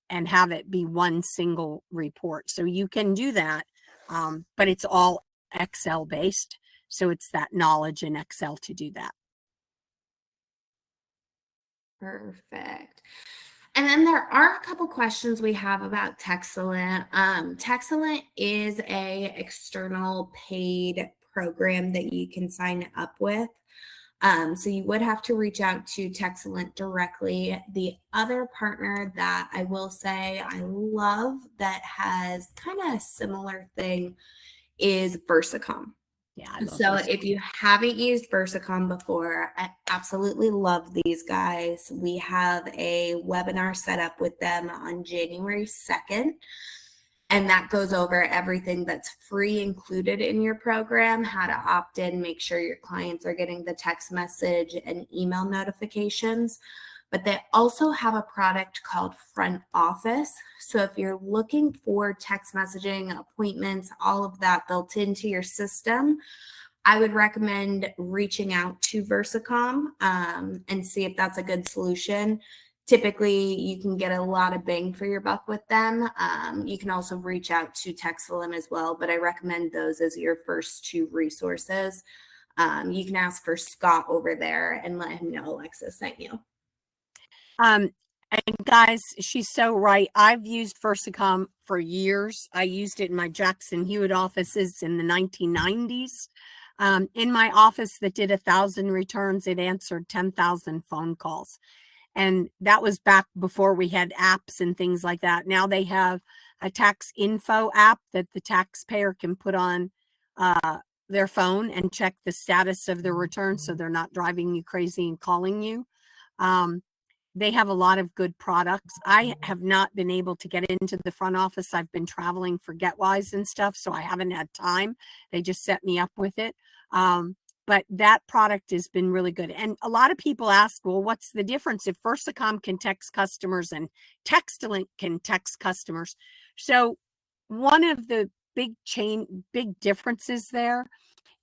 S3: and have it be one single report. So you can do that, but it's all Excel based. So it's that knowledge in Excel to do that.
S2: Perfect. And then there are a couple questions we have about Texcellent. Texcellent is a external paid program that you can sign up with. So you would have to reach out to TaxWise directly. The other partner that I will say I love that has kind of a similar thing is Versacom.
S3: Yeah, I love
S2: So
S3: this.
S2: if you haven't used Versacom before, I absolutely love these guys. We have a webinar set up with them on January 2nd. And that goes over everything that's free included in your program, how to opt in, make sure your clients are getting the text message and email notifications. But they also have a product called Front Office. So if you're looking for text messaging, appointments, all of that built into your system, I would recommend reaching out to Versacom and see if that's a good solution. Typically, you can get a lot of bang for your buck with them. You can also reach out to TextLM as well, but I recommend those as your first two resources. You can ask for Scott over there and let him know Alexis sent you.
S3: And guys, she's so right. I've used Versacom for years. I used it in my Jackson Hewitt offices in the 1990s. In my office that did 1,000 returns, it answered 10,000 phone calls. And that was back before we had apps and things like that. Now they have a tax info app that the taxpayer can put on their phone and check the status of their return so they're not driving you crazy and calling you. They have a lot of good products. I have not been able to get into the front office. I've been traveling for GetWise and stuff, so I haven't had time. They just set me up with it. But that product has been really good. And a lot of people ask, well, what's the difference if Versacom can text customers and TextLink can text customers? So one of the big differences there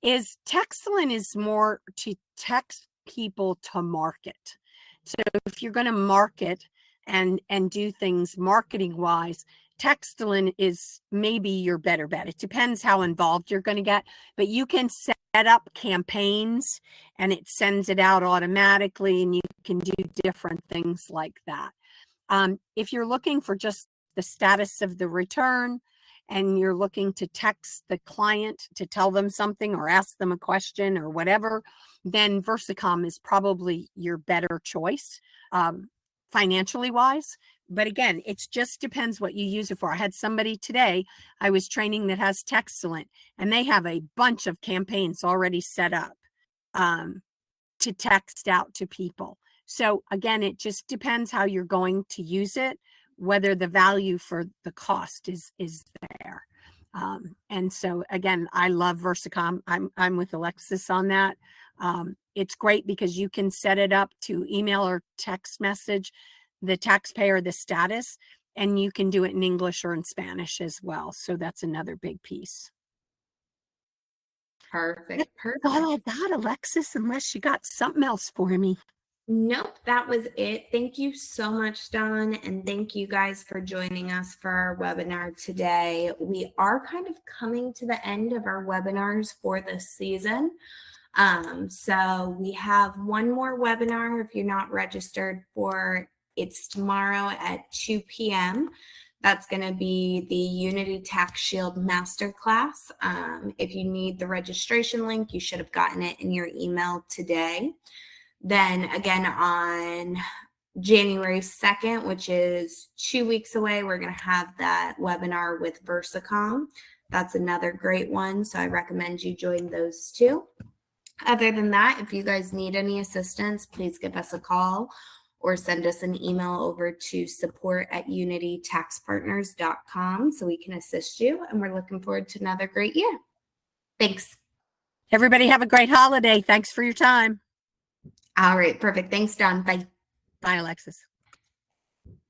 S3: is TextLink is more to text people to market. So if you're going to market and do things marketing wise, TextLink is maybe your better bet. It depends how involved you're going to get, but you can set up campaigns and it sends it out automatically and you can do different things like that. If you're looking for just the status of the return and you're looking to text the client to tell them something or ask them a question or whatever, then Versacom is probably your better choice financially wise. But again, it just depends what you use it for. I had somebody today I was training that has TextLink, and they have a bunch of campaigns already set up to text out to people. So again, it just depends how you're going to use it, whether the value for the cost is there. And so again, I love Versacom. I'm with Alexis on that. It's great because you can set it up to email or text message the taxpayer the status, and you can do it in English or in Spanish as well. So that's another big piece.
S2: Perfect.
S3: All I got, Alexis, unless you got something else for me.
S2: Nope, that was it. Thank you so much, Dawn, and thank you guys for joining us for our webinar today. We are kind of coming to the end of our webinars for this season. So we have one more webinar if you're not registered for. It's tomorrow at 2 p.m. That's going to be the Unity Tax Shield Masterclass. If you need the registration link, you should have gotten it in your email today. Then again on January 2nd, which is 2 weeks away, we're going to have that webinar with Versacom. That's another great one. So I recommend you join those two. Other than that, if you guys need any assistance, please give us a call or send us an email over to support@unitytaxpartners.com so we can assist you. And we're looking forward to another great year. Thanks.
S3: Everybody have a great holiday. Thanks for your time.
S2: All right, perfect. Thanks, Dawn. Bye.
S3: Bye, Alexis.